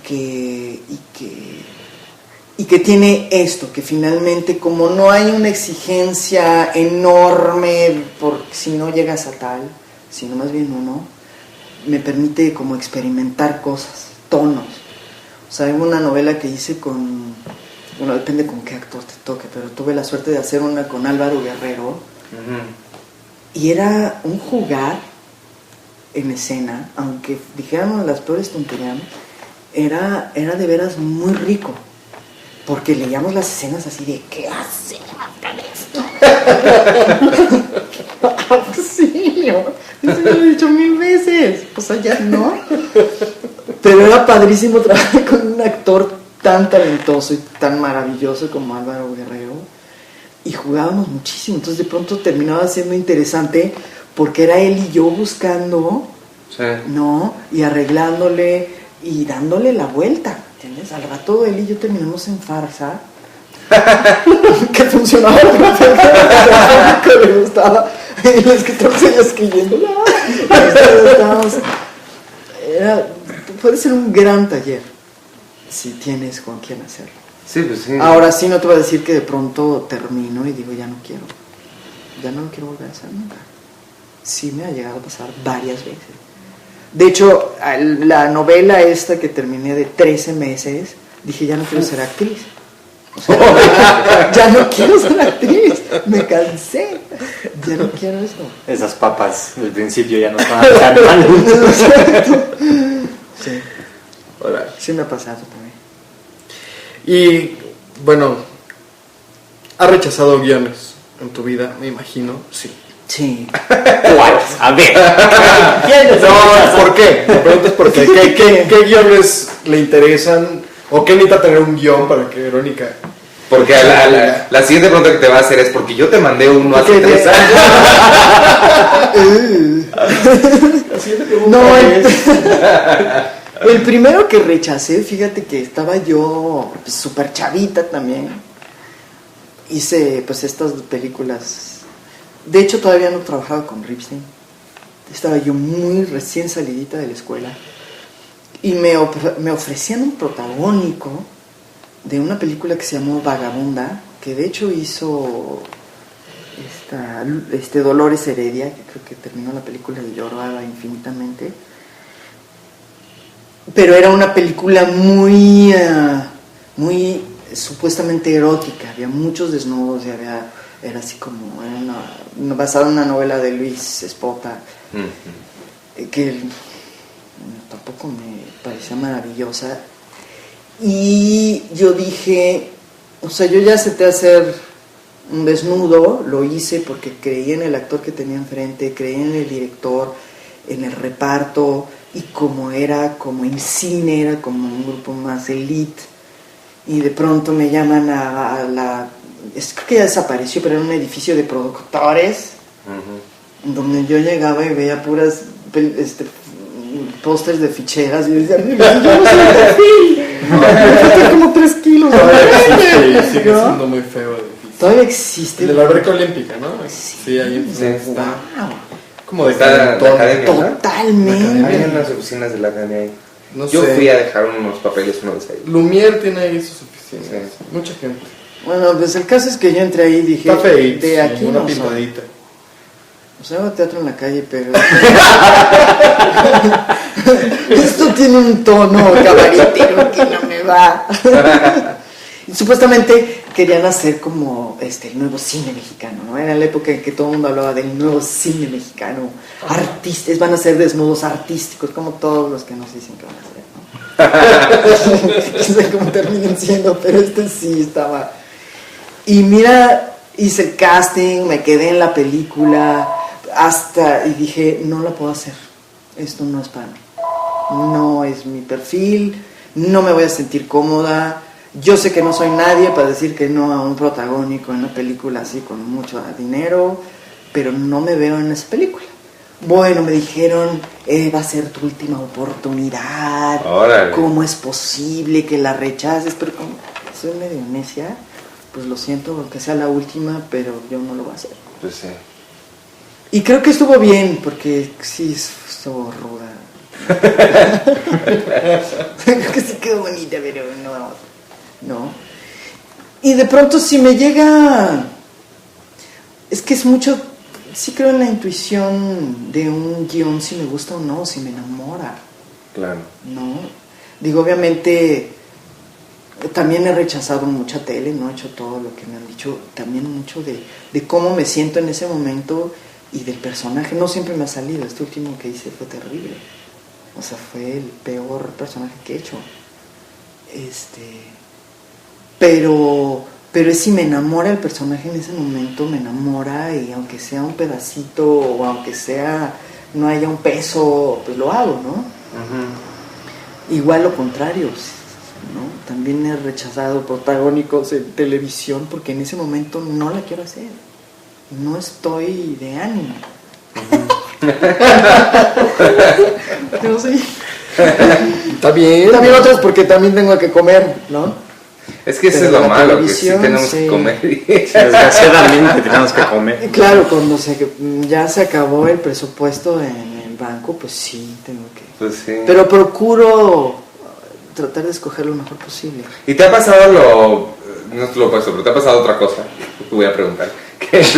que tiene esto, que finalmente como no hay una exigencia enorme por si no llegas a tal, sino más bien uno, me permite como experimentar cosas, tonos. O sea, hay una novela que hice bueno, depende con qué actor te toque, pero tuve la suerte de hacer una con Álvaro Guerrero, y era un jugar en escena, aunque dijéramos las peores tonterías, era de veras muy rico. Porque leíamos las escenas así de ¿qué hace? Auxilio. Eso lo he dicho 1000 veces. O sea, ya no. Pero era padrísimo trabajar con un actor tan talentoso y tan maravilloso como Álvaro Guerrero. Y jugábamos muchísimo. Entonces de pronto terminaba siendo interesante porque era él y yo buscando, Sí. ¿no? Y arreglándole y dándole la vuelta. ¿Entiendes? Al rato él y yo terminamos en farsa que funcionaba perfectamente, al público le gustaba, y los que todos seguían escribiendo, puede ser un gran taller si tienes con quién hacerlo. Sí, pues sí. Ahora sí no te voy a decir que de pronto termino y digo ya no lo quiero volver a hacer nunca. Sí me ha llegado a pasar varias veces. De hecho, la novela esta que terminé de 13 meses, dije ya no quiero ser actriz. O sea, ya no quiero ser actriz, me cansé, ya no quiero eso. Esas papas del principio ya no estaban tan mal. Sí, Ahora, sí me ha pasado también. y bueno, ¿has rechazado guiones en tu vida? Me imagino, sí. Sí. ¿Cuáles? A ver. ¿Quiénes son No, esas? ¿por qué? La pregunta es ¿por qué? ¿Qué guiones le interesan? ¿O qué necesita tener un guión para que Verónica... Porque la siguiente pregunta que te va a hacer es porque yo te mandé uno hace 3 años. La siguiente pregunta No, es... el primero que rechacé, fíjate que estaba yo pues, súper chavita también. Hice pues estas películas. De hecho todavía no trabajaba con Ripstein. Estaba yo muy recién salidita de la escuela. Y me ofrecían un protagónico de una película que se llamó Vagabunda, que de hecho hizo Dolores Heredia, que creo que terminó la película y lloraba infinitamente. Pero era una película muy supuestamente erótica, había muchos desnudos y era así como, basada en una novela de Luis Espota, que tampoco me parecía maravillosa. Y yo dije, o sea, yo ya acepté hacer un desnudo, lo hice porque creí en el actor que tenía enfrente, creí en el director, en el reparto, y como en cine, era como un grupo más elite, y de pronto me llaman creo que ya desapareció, pero era un edificio de productores, donde yo llegaba y veía puras pósters de ficheras, y yo decía, yo no soy perfil, me faltan como 3 kilos. Sí, sigue ¿no? siendo muy feo el edificio. Todavía existe. El de la alberca olímpica, ¿no? Sí, ahí sí. está. Wow. Como de Está la cantón. academia, ¿no? Totalmente. Hay unas oficinas de la academia ahí. No Yo sé. fui a dejar unos papeles una vez ahí. Lumière tiene ahí sus oficinas. Sí. Mucha gente. Bueno, pues el caso es que yo entré ahí y dije, Está feíto, de aquí una no soy. pintadita. O sea, hago teatro en la calle, pero... esto tiene un tono cabaretero que no me va. Y supuestamente querían hacer como el nuevo cine mexicano, ¿no? Era la época en que todo el mundo hablaba del nuevo cine mexicano. Artistas, van a ser desnudos artísticos, como todos los que nos dicen que van a hacer, ¿no? No sé cómo terminen siendo, pero sí estaba... Y mira, hice el casting, me quedé en la película, y dije, no la puedo hacer, esto no es para mí, no es mi perfil, no me voy a sentir cómoda, yo sé que no soy nadie para decir que no a un protagónico en una película así con mucho dinero, pero no me veo en esa película. Bueno, me dijeron, va a ser tu última oportunidad, Órale. ¿cómo es posible que la rechaces? Pero como soy medio necia, pues lo siento, aunque sea la última, pero yo no lo voy a hacer. Pues sí. Y creo que estuvo bien, porque sí estuvo ruda. Creo que sí quedó bonita, pero no. Y de pronto si me llega... Es que es mucho... Sí creo en la intuición de un guión, si me gusta o no, si me enamora. Claro. ¿No? Digo, obviamente... También he rechazado mucha tele, no he hecho todo lo que me han dicho, también mucho de cómo me siento en ese momento y del personaje. No siempre me ha salido, este último que hice fue terrible, o sea, fue el peor personaje que he hecho. Pero si me enamora el personaje en ese momento, me enamora, y aunque sea un pedacito o aunque sea no haya un peso, pues lo hago, ¿no? Igual lo contrario, ¿no? También he rechazado protagónicos en televisión porque en ese momento no la quiero hacer, no estoy de ánimo. No sé. Está bien. También otras porque también tengo que comer, ¿no? Es que eso Pero es lo la malo, que sí televisión, tenemos sí. que comer. Desgraciadamente tenemos que comer. Claro, cuando ya se acabó el presupuesto en el banco, pues sí, tengo que... Pues sí. Pero procuro tratar de escoger lo mejor posible. ¿Y te ha pasado no te lo he puesto, pero te ha pasado otra cosa? Te voy a preguntar. Que es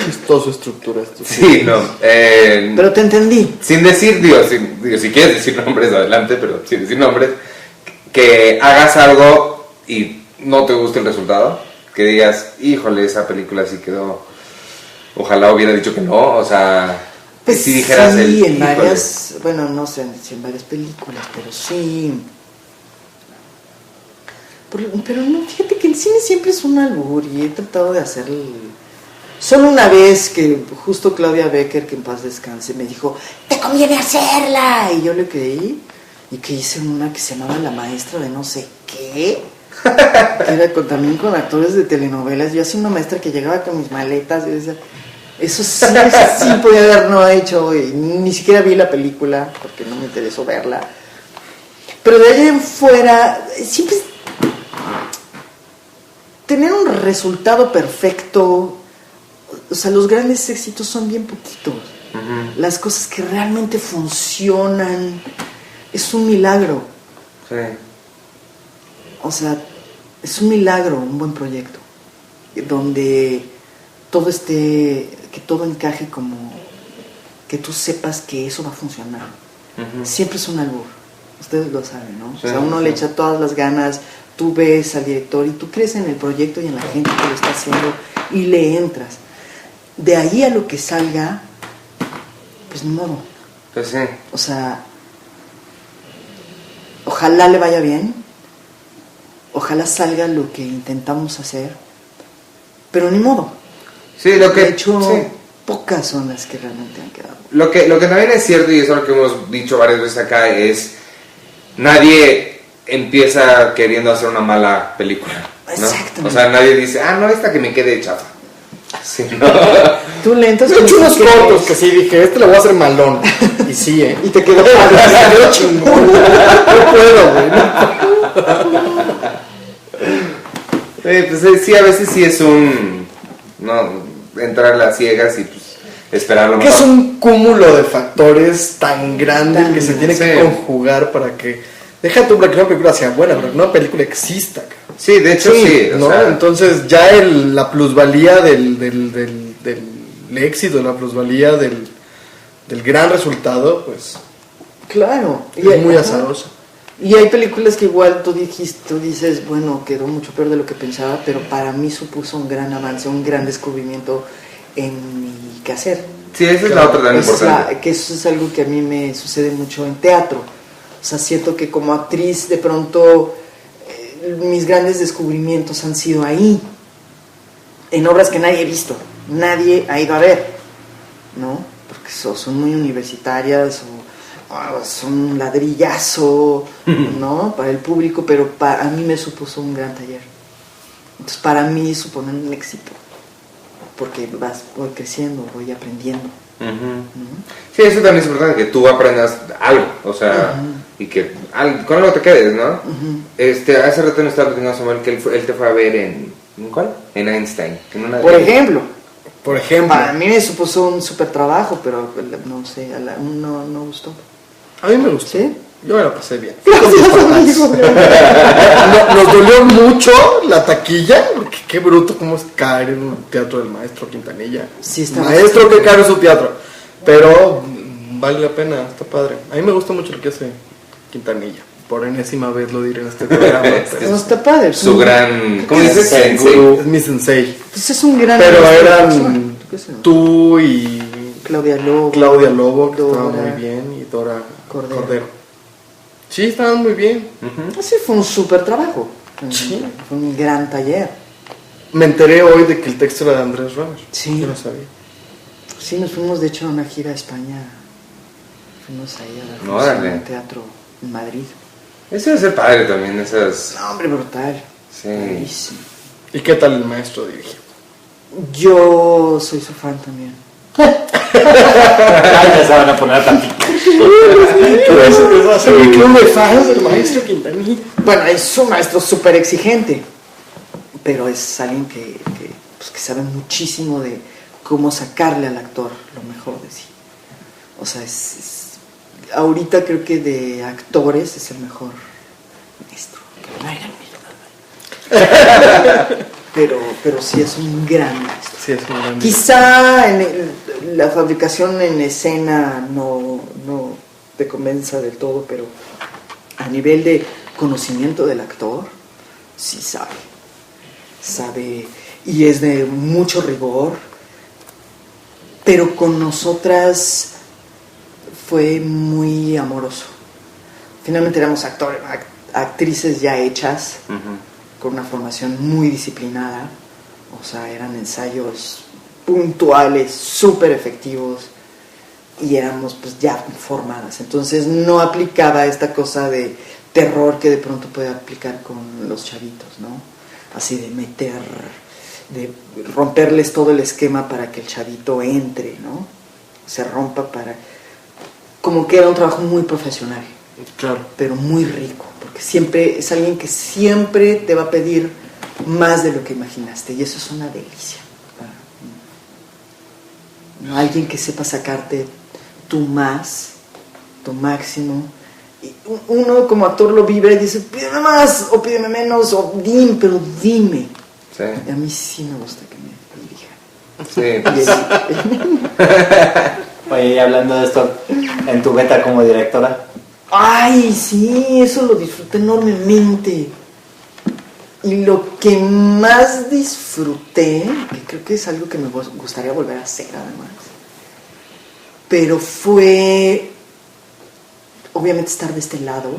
Chistoso estructura esto. Sí, no. Pero te entendí. Sin decir, digo, si quieres decir nombres, adelante, pero sin decir nombres, que hagas algo y no te guste el resultado, que digas, híjole, esa película sí quedó, ojalá hubiera dicho que no, o sea, Pues si dijeras sí, en híjole. varias, bueno, no sé si en varias películas, pero sí. Pero no, fíjate que el cine siempre es un albur y he tratado de hacer solo una vez que justo Claudia Becker, que en paz descanse, me dijo, te conviene hacerla, y yo le creí, y que hice una que se llamaba La Maestra de no sé qué, que era también con actores de telenovelas. Yo hacía una maestra que llegaba con mis maletas y decía, eso sí podía haber no hecho, y ni siquiera vi la película porque no me interesó verla. Pero de allá en fuera siempre tener un resultado perfecto, o sea, los grandes éxitos son bien poquitos. Uh-huh. Las cosas que realmente funcionan es un milagro. Sí. O sea, es un milagro un buen proyecto donde todo que todo encaje, como que tú sepas que eso va a funcionar. Uh-huh. Siempre es un albur, ustedes lo saben, ¿no? Sí, o sea, uno sí. le echa todas las ganas, tú ves al director y tú crees en el proyecto y en la gente que lo está haciendo y le entras. De ahí a lo que salga, pues ni modo. Pues sí. O sea, ojalá le vaya bien, ojalá salga lo que intentamos hacer, pero ni modo. Sí, lo que... De hecho, sí. pocas son las que realmente han quedado. Lo que también es cierto, y es algo que hemos dicho varias veces acá, es nadie empieza queriendo hacer una mala película, ¿no? Exactamente. O sea, nadie dice, no, esta que me quede chafa. Sí, ¿no? Tú le entras He con hecho unos que cortos es- que sí dije, este le voy a hacer malón. Y sí, y te quedó Me quedó chingón. No puedo, güey. Pues sí, a veces sí es entrar a las ciegas y pues esperar lo Que es mejor. un cúmulo de factores tan grande Tan que se tiene que sí. conjugar para que... Deja tú para que una película sea buena, para que una película exista. Cabrón. Sí, de hecho sí. O ¿no? sea, Entonces ya la plusvalía del éxito, la plusvalía del gran resultado, pues Claro. es muy ajá. azarosa. Y hay películas que igual tú dices, bueno, quedó mucho peor de lo que pensaba, pero para mí supuso un gran avance, un gran descubrimiento en mi quehacer. sí, esa es la otra tan Esa es importante. que eso es algo que a mí me sucede mucho en teatro. O sea, siento que como actriz de pronto mis grandes descubrimientos han sido ahí, en obras que nadie ha visto, nadie ha ido a ver, ¿no? Porque son muy universitarias o son un ladrillazo, ¿no? Para el público, pero a mí me supuso un gran taller. Entonces para mí supone un éxito, porque voy creciendo, voy aprendiendo. Ujú. ¿No? Sí, eso también es importante, que tú aprendas algo, o sea, y que con algo te quedes, ¿no? Hace rato me estaba platicando Samuel que él te fue a ver ¿en cuál? En Einstein. Por ejemplo, Por ejemplo, para mí me supuso un súper trabajo, pero no sé, no gustó. a mí me gustó. ¿Sí? Yo me la pasé bien. Amigo. Nos dolió mucho la taquilla, porque qué bruto cómo es caer en un teatro del maestro Quintanilla. Sí, está Maestro, qué caro es su teatro. Pero vale la pena, está padre. A mí me gusta mucho lo que hace Quintanilla. Por enésima vez lo diré en este programa. pero No está padre. Su gran... ¿Cómo dices? Sensei. es mi sensei. Pues es un gran. Pero maestro de eran persona. ¿Qué sé? tú y Claudia Lobo. Claudia Lobo, que estaba Dora muy bien, y Dora Cordero. Cordero. Sí, estaban muy bien. Sí, fue un súper trabajo. Sí. Fue un gran taller. Me enteré hoy de que el texto era de Andrés Ramos. Sí. Yo no sabía. Sí, nos fuimos de hecho a una gira a España. Fuimos ahí a dar Órale. un teatro en Madrid. Eso debe ser padre también, esas... No, hombre, brutal. Sí. Buenísimo. ¿Y qué tal el maestro dirigió? Yo soy su fan también. Ay, ya se van a poner a tantito. El club de fans del maestro Quintanilla. Bueno, es un maestro súper exigente, pero es alguien que sabe muchísimo de cómo sacarle al actor lo mejor de sí. O sea, ahorita creo que de actores es el mejor maestro. Pero sí es un gran maestro. Sí, es un gran. Quizá la fabricación en escena no te convenza del todo, pero a nivel de conocimiento del actor, sí sabe y es de mucho rigor, pero con nosotras fue muy amoroso. Finalmente éramos actrices ya hechas, con una formación muy disciplinada, o sea, eran ensayos puntuales, súper efectivos, y éramos pues ya formadas, entonces no aplicaba esta cosa de terror que de pronto puede aplicar con los chavitos, ¿no? Así de de romperles todo el esquema para que el chavito entre, ¿no? Se rompa como que era un trabajo muy profesional, Claro. pero muy rico, porque siempre es alguien que siempre te va a pedir más de lo que imaginaste, y eso es una delicia. ¿No? Alguien que sepa sacarte tu máximo. Y uno como actor lo vive y dice, pídeme más, o pídeme menos, pero dime. Sí. Y a mí sí me gusta que me digan. Sí. Oye, y hablando de esto, en tu beta como directora. Ay, sí, eso lo disfruté enormemente. Y lo que más disfruté, que creo que es algo que me gustaría volver a hacer además, pero fue obviamente estar de este lado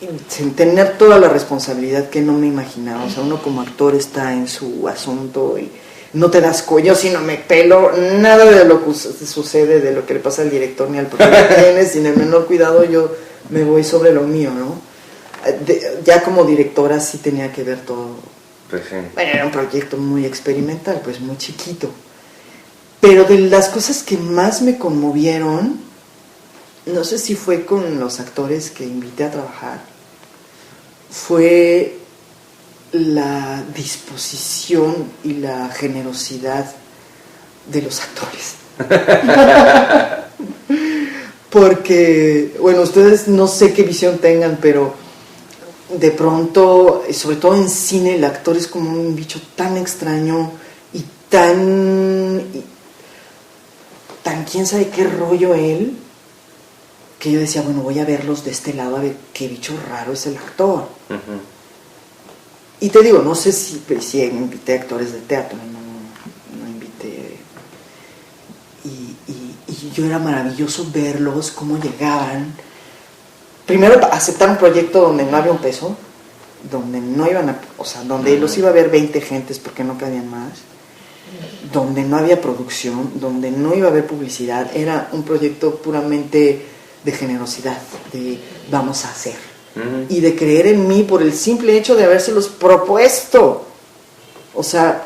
y sin tener toda la responsabilidad que no me imaginaba. O sea, uno como actor está en su asunto y no te das cuenta. Yo si no me pelo nada de lo que sucede, de lo que le pasa al director ni al protagonista, tiene sin el menor cuidado, yo me voy sobre lo mío, ¿no? Ya como directora sí tenía que ver todo. Pues sí. Bueno, era un proyecto muy experimental, pues muy chiquito. Pero de las cosas que más me conmovieron, no sé si fue con los actores que invité a trabajar, fue la disposición y la generosidad de los actores. Porque, bueno, ustedes no sé qué visión tengan, pero de pronto, sobre todo en cine, el actor es como un bicho tan extraño y tan quién sabe qué rollo él, que yo decía, bueno, voy a verlos de este lado a ver qué bicho raro es el actor. Y te digo, no sé si invité actores de teatro, no invité. Y yo era maravilloso verlos, cómo llegaban. Primero aceptar un proyecto donde no había un peso, donde no iban a, o sea, donde los iba a ver 20 gentes porque no cabían más, donde no había producción, donde no iba a haber publicidad. Era un proyecto puramente de generosidad, de vamos a hacer, y de creer en mí por el simple hecho de habérselos propuesto. O sea,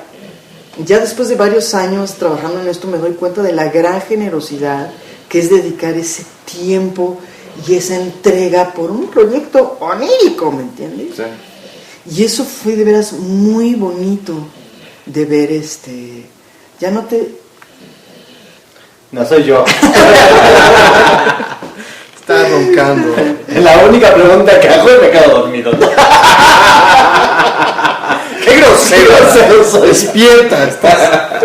ya después de varios años trabajando en esto me doy cuenta de la gran generosidad que es dedicar ese tiempo y esa entrega por un proyecto onírico, ¿me entiendes? Sí. Y eso fue de veras muy bonito de ver ya no te... No soy yo. Está roncando. La única pregunta que hago es me quedo dormido. ¡Qué grosero soy! Despierta, estás.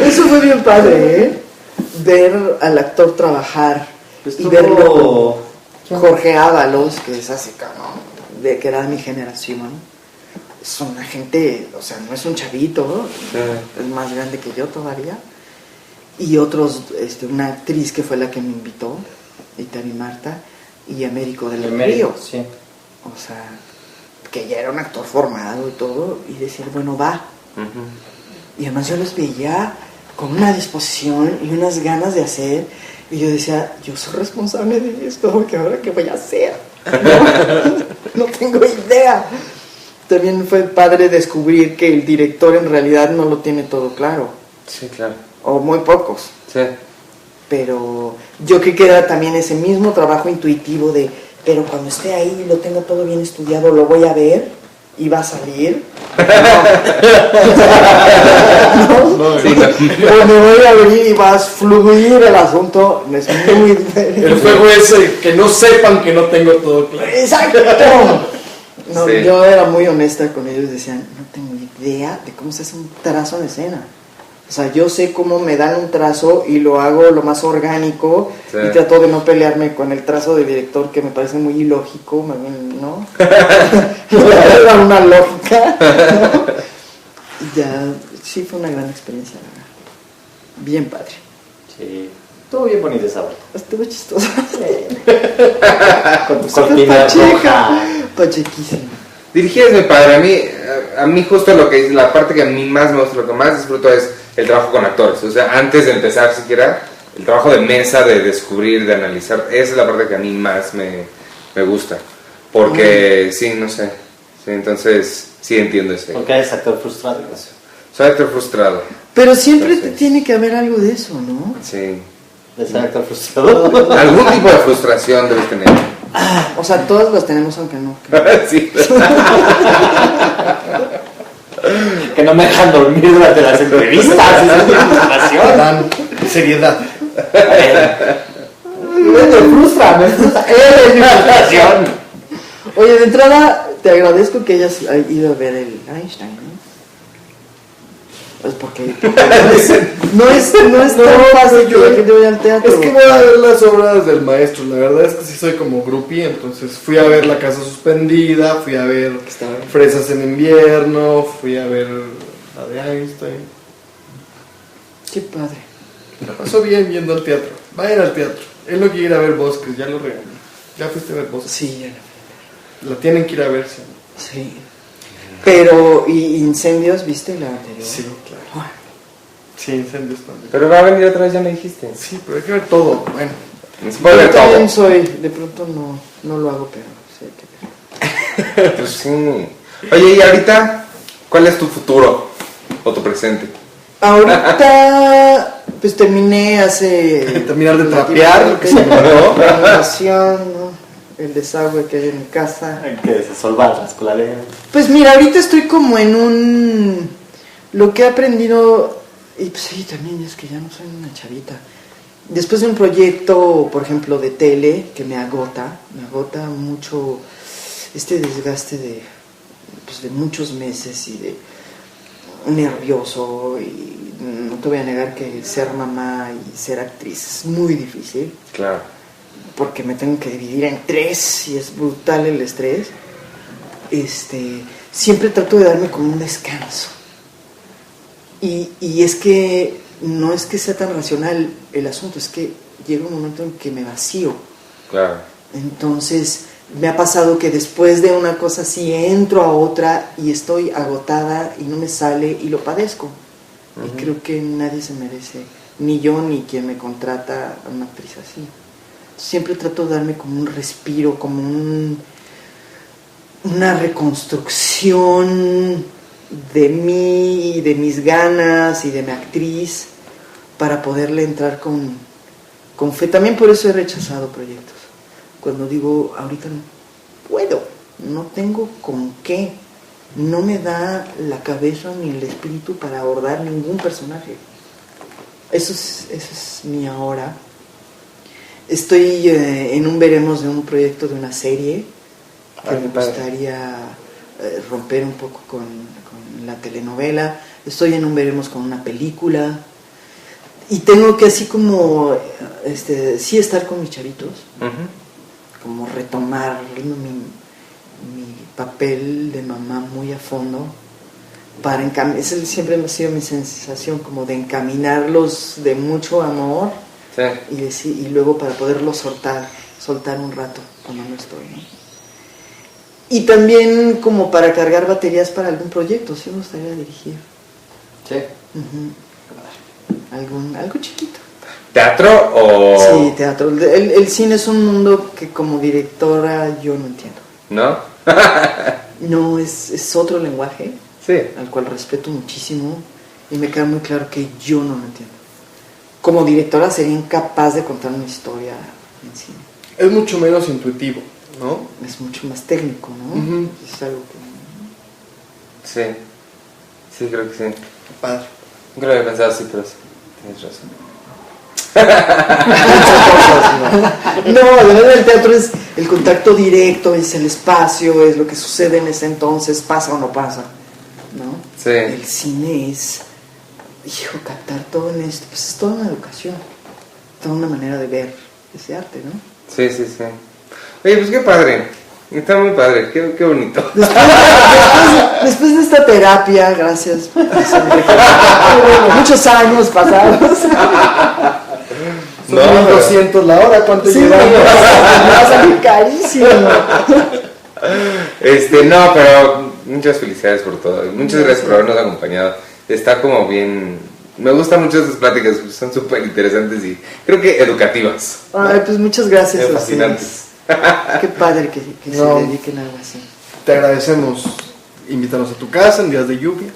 Eso fue bien padre, ¿eh? Ver al actor trabajar y verlo. Jorge Ábalos, que es así como que era de mi generación, es una gente, o sea, no es un chavito, ¿no? Sí. Es más grande que yo todavía. Y otros, una actriz que fue la que me invitó, Itari Marta, y Américo del Río. Sí. O sea, que ya era un actor formado y todo, y decir, bueno, va. Y además yo los veía con una disposición y unas ganas de hacer, y yo decía, yo soy responsable de esto, porque ahora qué voy a hacer. No tengo idea. También fue padre descubrir que el director en realidad no lo tiene todo claro. Sí, claro. o muy pocos. Sí. Pero yo creo que era también ese mismo trabajo intuitivo de, pero cuando esté ahí lo tengo todo bien estudiado, lo voy a ver y va a salir. No, Sí, no. O me voy a abrir y va a fluir el asunto. Es muy diferente. el juego es que no sepan que no tengo todo claro. ¡Exacto! No, Sí. yo era muy honesta con ellos, decían, no tengo idea de cómo se hace un trazo en escena. O sea, yo sé cómo me dan un trazo y lo hago lo más orgánico, Sí. y trato de no pelearme con el trazo del director, que me parece muy ilógico, más bien, ¿no? Era una lógica, ¿no? Y ya, sí fue una gran experiencia, la verdad. Bien padre. Sí. Estuvo bien bonito esa vuelta. Estuvo chistoso. Con tu cortina roja. Pachequísimo. Dirigir es mi padre. A mí justo lo que la parte que a mí más me gusta, lo que más disfruto es el trabajo con actores. O sea, antes de empezar siquiera, el trabajo de mesa, de descubrir, de analizar, esa es la parte que a mí más me gusta. Porque, sí, no sé. Sí, entonces, sí entiendo ese. Porque eres actor frustrado. Soy actor frustrado. Pero siempre Entonces, tiene que haber algo de eso, ¿no? sí. De ser actor frustrado. Algún tipo de frustración debes tener. O sea, todas las tenemos, aunque no. Sí. Que no me dejan dormir durante las entrevistas. Esa es mi frustración. Dan seriedad. Me frustra. Eres mi frustración. Oye, de entrada, te agradezco que hayas ido a ver el Einstein, ¿no? Pues porque no es tan fácil que la gente vaya al teatro. Es que voy a ver las obras del maestro. La verdad es que sí soy como groupie. Entonces fui a ver La Casa Suspendida, fui a ver Está bien. Fresas en Invierno, fui a ver la de Einstein. Qué padre. La pasó bien yendo al teatro. Vayan al teatro. Él no quiere ir a ver Bosques, ya lo regañé. Ya fuiste a ver Bosques. Sí, ya La tienen que ir a ver, sí. sí. Pero, ¿y Incendios viste la anterior? Sí, claro. Ah, Sí, Incendios también. Pero va a venir otra vez, ya me dijiste. Sí, pero hay que ver todo. Bueno, Spoiler Yo también todo. soy, de pronto no lo hago, pero sí hay que ver. Pues sí. Oye, y ahorita, ¿cuál es tu futuro? ¿O tu presente? Ahorita, pues terminé hace... terminar de trapear, lo que se me La olvidó. renovación, ¿no? El desagüe que hay en mi casa. Hay que desolvar las coladeras. Pues mira, ahorita estoy como en un... Lo que he aprendido, y pues sí, también es que ya no soy una chavita. Después de un proyecto, por ejemplo, de tele, que me agota mucho este desgaste de muchos meses y de nervioso, y no te voy a negar que ser mamá y ser actriz es muy difícil. Claro. Porque me tengo que dividir en 3 y es brutal el estrés. Siempre trato de darme como un descanso. Y es que no es que sea tan racional el asunto, es que llega un momento en que me vacío. Claro. Entonces me ha pasado que después de una cosa así entro a otra y estoy agotada y no me sale y lo padezco. Y creo que nadie se merece, ni yo ni quien me contrata a una actriz así. Siempre trato de darme como un respiro, como una reconstrucción de mí y de mis ganas y de mi actriz para poderle entrar con fe. También por eso he rechazado proyectos. Cuando digo, ahorita no puedo, no tengo con qué, no me da la cabeza ni el espíritu para abordar ningún personaje. Eso es mi ahora. Estoy en un veremos de un proyecto de una serie que me gustaría romper un poco con la telenovela. Estoy en un veremos con una película y tengo que así como sí estar con mis chavitos, como retomar mi papel de mamá muy a fondo para esa siempre ha sido mi sensación, como de encaminarlos de mucho amor. Sí. Y luego para poderlos soltar un rato cuando no estoy, ¿no? Y también como para cargar baterías para algún proyecto, sí me gustaría dirigir. Sí. Algo chiquito. ¿Teatro o...? Sí, teatro. El cine es un mundo que como directora yo no entiendo. ¿No? No, es otro lenguaje Sí. al cual respeto muchísimo y me queda muy claro que yo no lo entiendo. Como directora sería incapaz de contar una historia en cine. Es mucho menos intuitivo, ¿no? Es mucho más técnico, ¿no? Ujú. Es algo que... Sí. Sí, creo que sí. Qué padre. Nunca lo había pensado así, pero sí. Tienes razón. No, la verdad el teatro es el contacto directo, es el espacio, es lo que sucede en ese entonces, pasa o no pasa, ¿no? Sí. El cine es, captar todo en esto, pues es toda una educación, toda una manera de ver ese arte, ¿no? Sí, sí, sí. Oye, pues qué padre. Está muy padre, qué bonito. Después de esta terapia, gracias, muchos años pasados. Son 1.200 la hora, ¿cuánto Sí, llevamos? me va a salir carísimo. No, pero muchas felicidades por todo. Y muchas gracias por habernos acompañado. Está como bien. Me gustan mucho estas pláticas, son súper interesantes y creo que educativas. Ay, pues muchas gracias a Fascinantes. ustedes. Qué padre que No. se dediquen a algo así. Te agradecemos. Invítanos a tu casa en días de lluvia.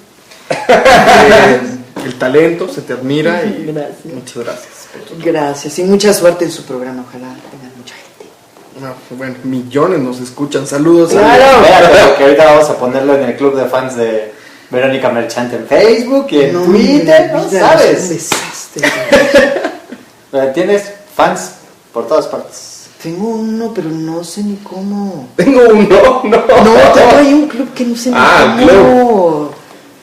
El talento se te admira y Gracias. muchas gracias. por todo. Gracias y mucha suerte en su programa. Ojalá tengan mucha gente. No, pues bueno, millones nos escuchan. Saludos. Claro. Espérate, que ahorita vamos a ponerlo en el club de fans de Verónica Merchant en Facebook y en Twitter, ¿no vida, sabes? es un desastre. Tienes fans por todas partes. Tengo uno, pero no sé ni cómo. Tengo uno, no. No, tengo ahí un club que no sé ni cómo.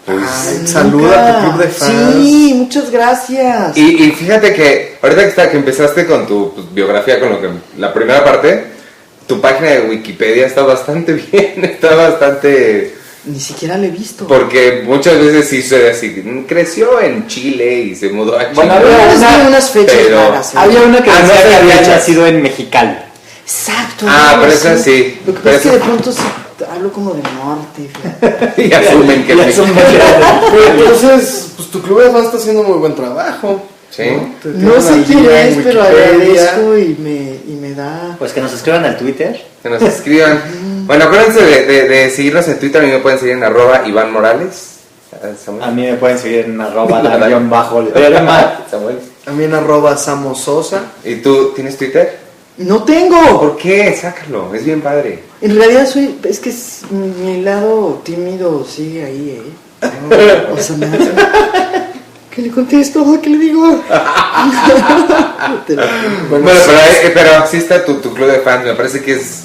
Ay, saluda a tu club de fans. Sí, muchas gracias. Y fíjate que ahorita que empezaste con tu biografía, con lo que la primera parte, tu página de Wikipedia está bastante bien, está bastante... Ni siquiera le he visto. Porque muchas veces sí sucede así, creció en Chile y se mudó a Chile. Bueno, Pero había es una- de unas fechas pero- raras. ¿eh? Había una que Ah, no decía sé que había fechas. nacido en Mexicali. Exacto. Ah, algo pero esa así. sí, Lo que pero pasa es que esa- de pronto sí hablo como del norte. fíjate. Y asumen que Ya es son mexicano. Pero entonces, pues tu club de fans está haciendo muy buen trabajo. Sí. Te No tienen sé al quién día en es, pero Wikipedia. agradezco y me da. Pues que nos escriban al Twitter. Que nos escriban. Bueno, acuérdense de seguirnos en Twitter. A mí me pueden seguir en @Iván Morales. Samuel. A mí me pueden seguir en @Lerma. Samuel. También @Samososa. ¿Y tú tienes Twitter? No tengo. ¿Por qué? Sácalo, es bien padre. En realidad es que mi lado tímido sigue ahí, O sea, me hace... ¿Qué le contesto? ¿Qué le digo? Bueno, pero sí está tu club de fans. Me parece que es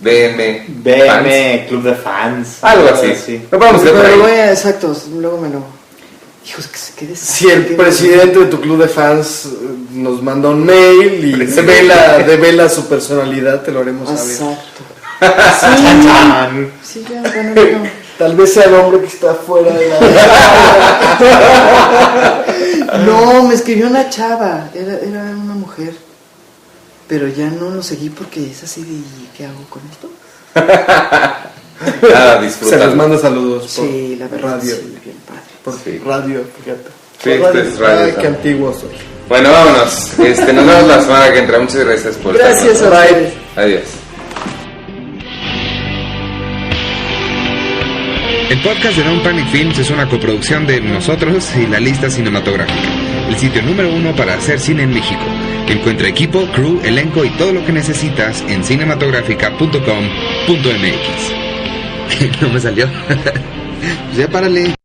BM. Fans. Club de fans. Algo así. Lo podemos hacer por Pero ahí. voy a, exacto, luego me lo... Hijos, qué desastre. Si el presidente de tu club de fans nos manda un mail y devela su personalidad, te lo haremos saber. Exacto. Chan, chan. Sí, ya, bueno, no. Tal vez sea el hombre que está fuera de la... No, me escribió una chava, era una mujer, pero ya no lo seguí porque es así de, ¿y qué hago con esto? Nada, Se disfrútalo. les manda saludos por Sí, la verdad, radio. sí, bien padre. Por Sí. radio, fíjate. Sí, Por esto es radio, Ay, ¿no? qué antiguo soy. Bueno, vámonos. Nos vemos la semana que entra. Muchas gracias por Gracias estar a con ustedes. nosotros. Adiós. El podcast de Don't Panic Films es una coproducción de nosotros y La Lista Cinematográfica, el sitio número 1 para hacer cine en México. Encuentra equipo, crew, elenco y todo lo que necesitas en cinematográfica.com.mx. No me salió. Ya párale.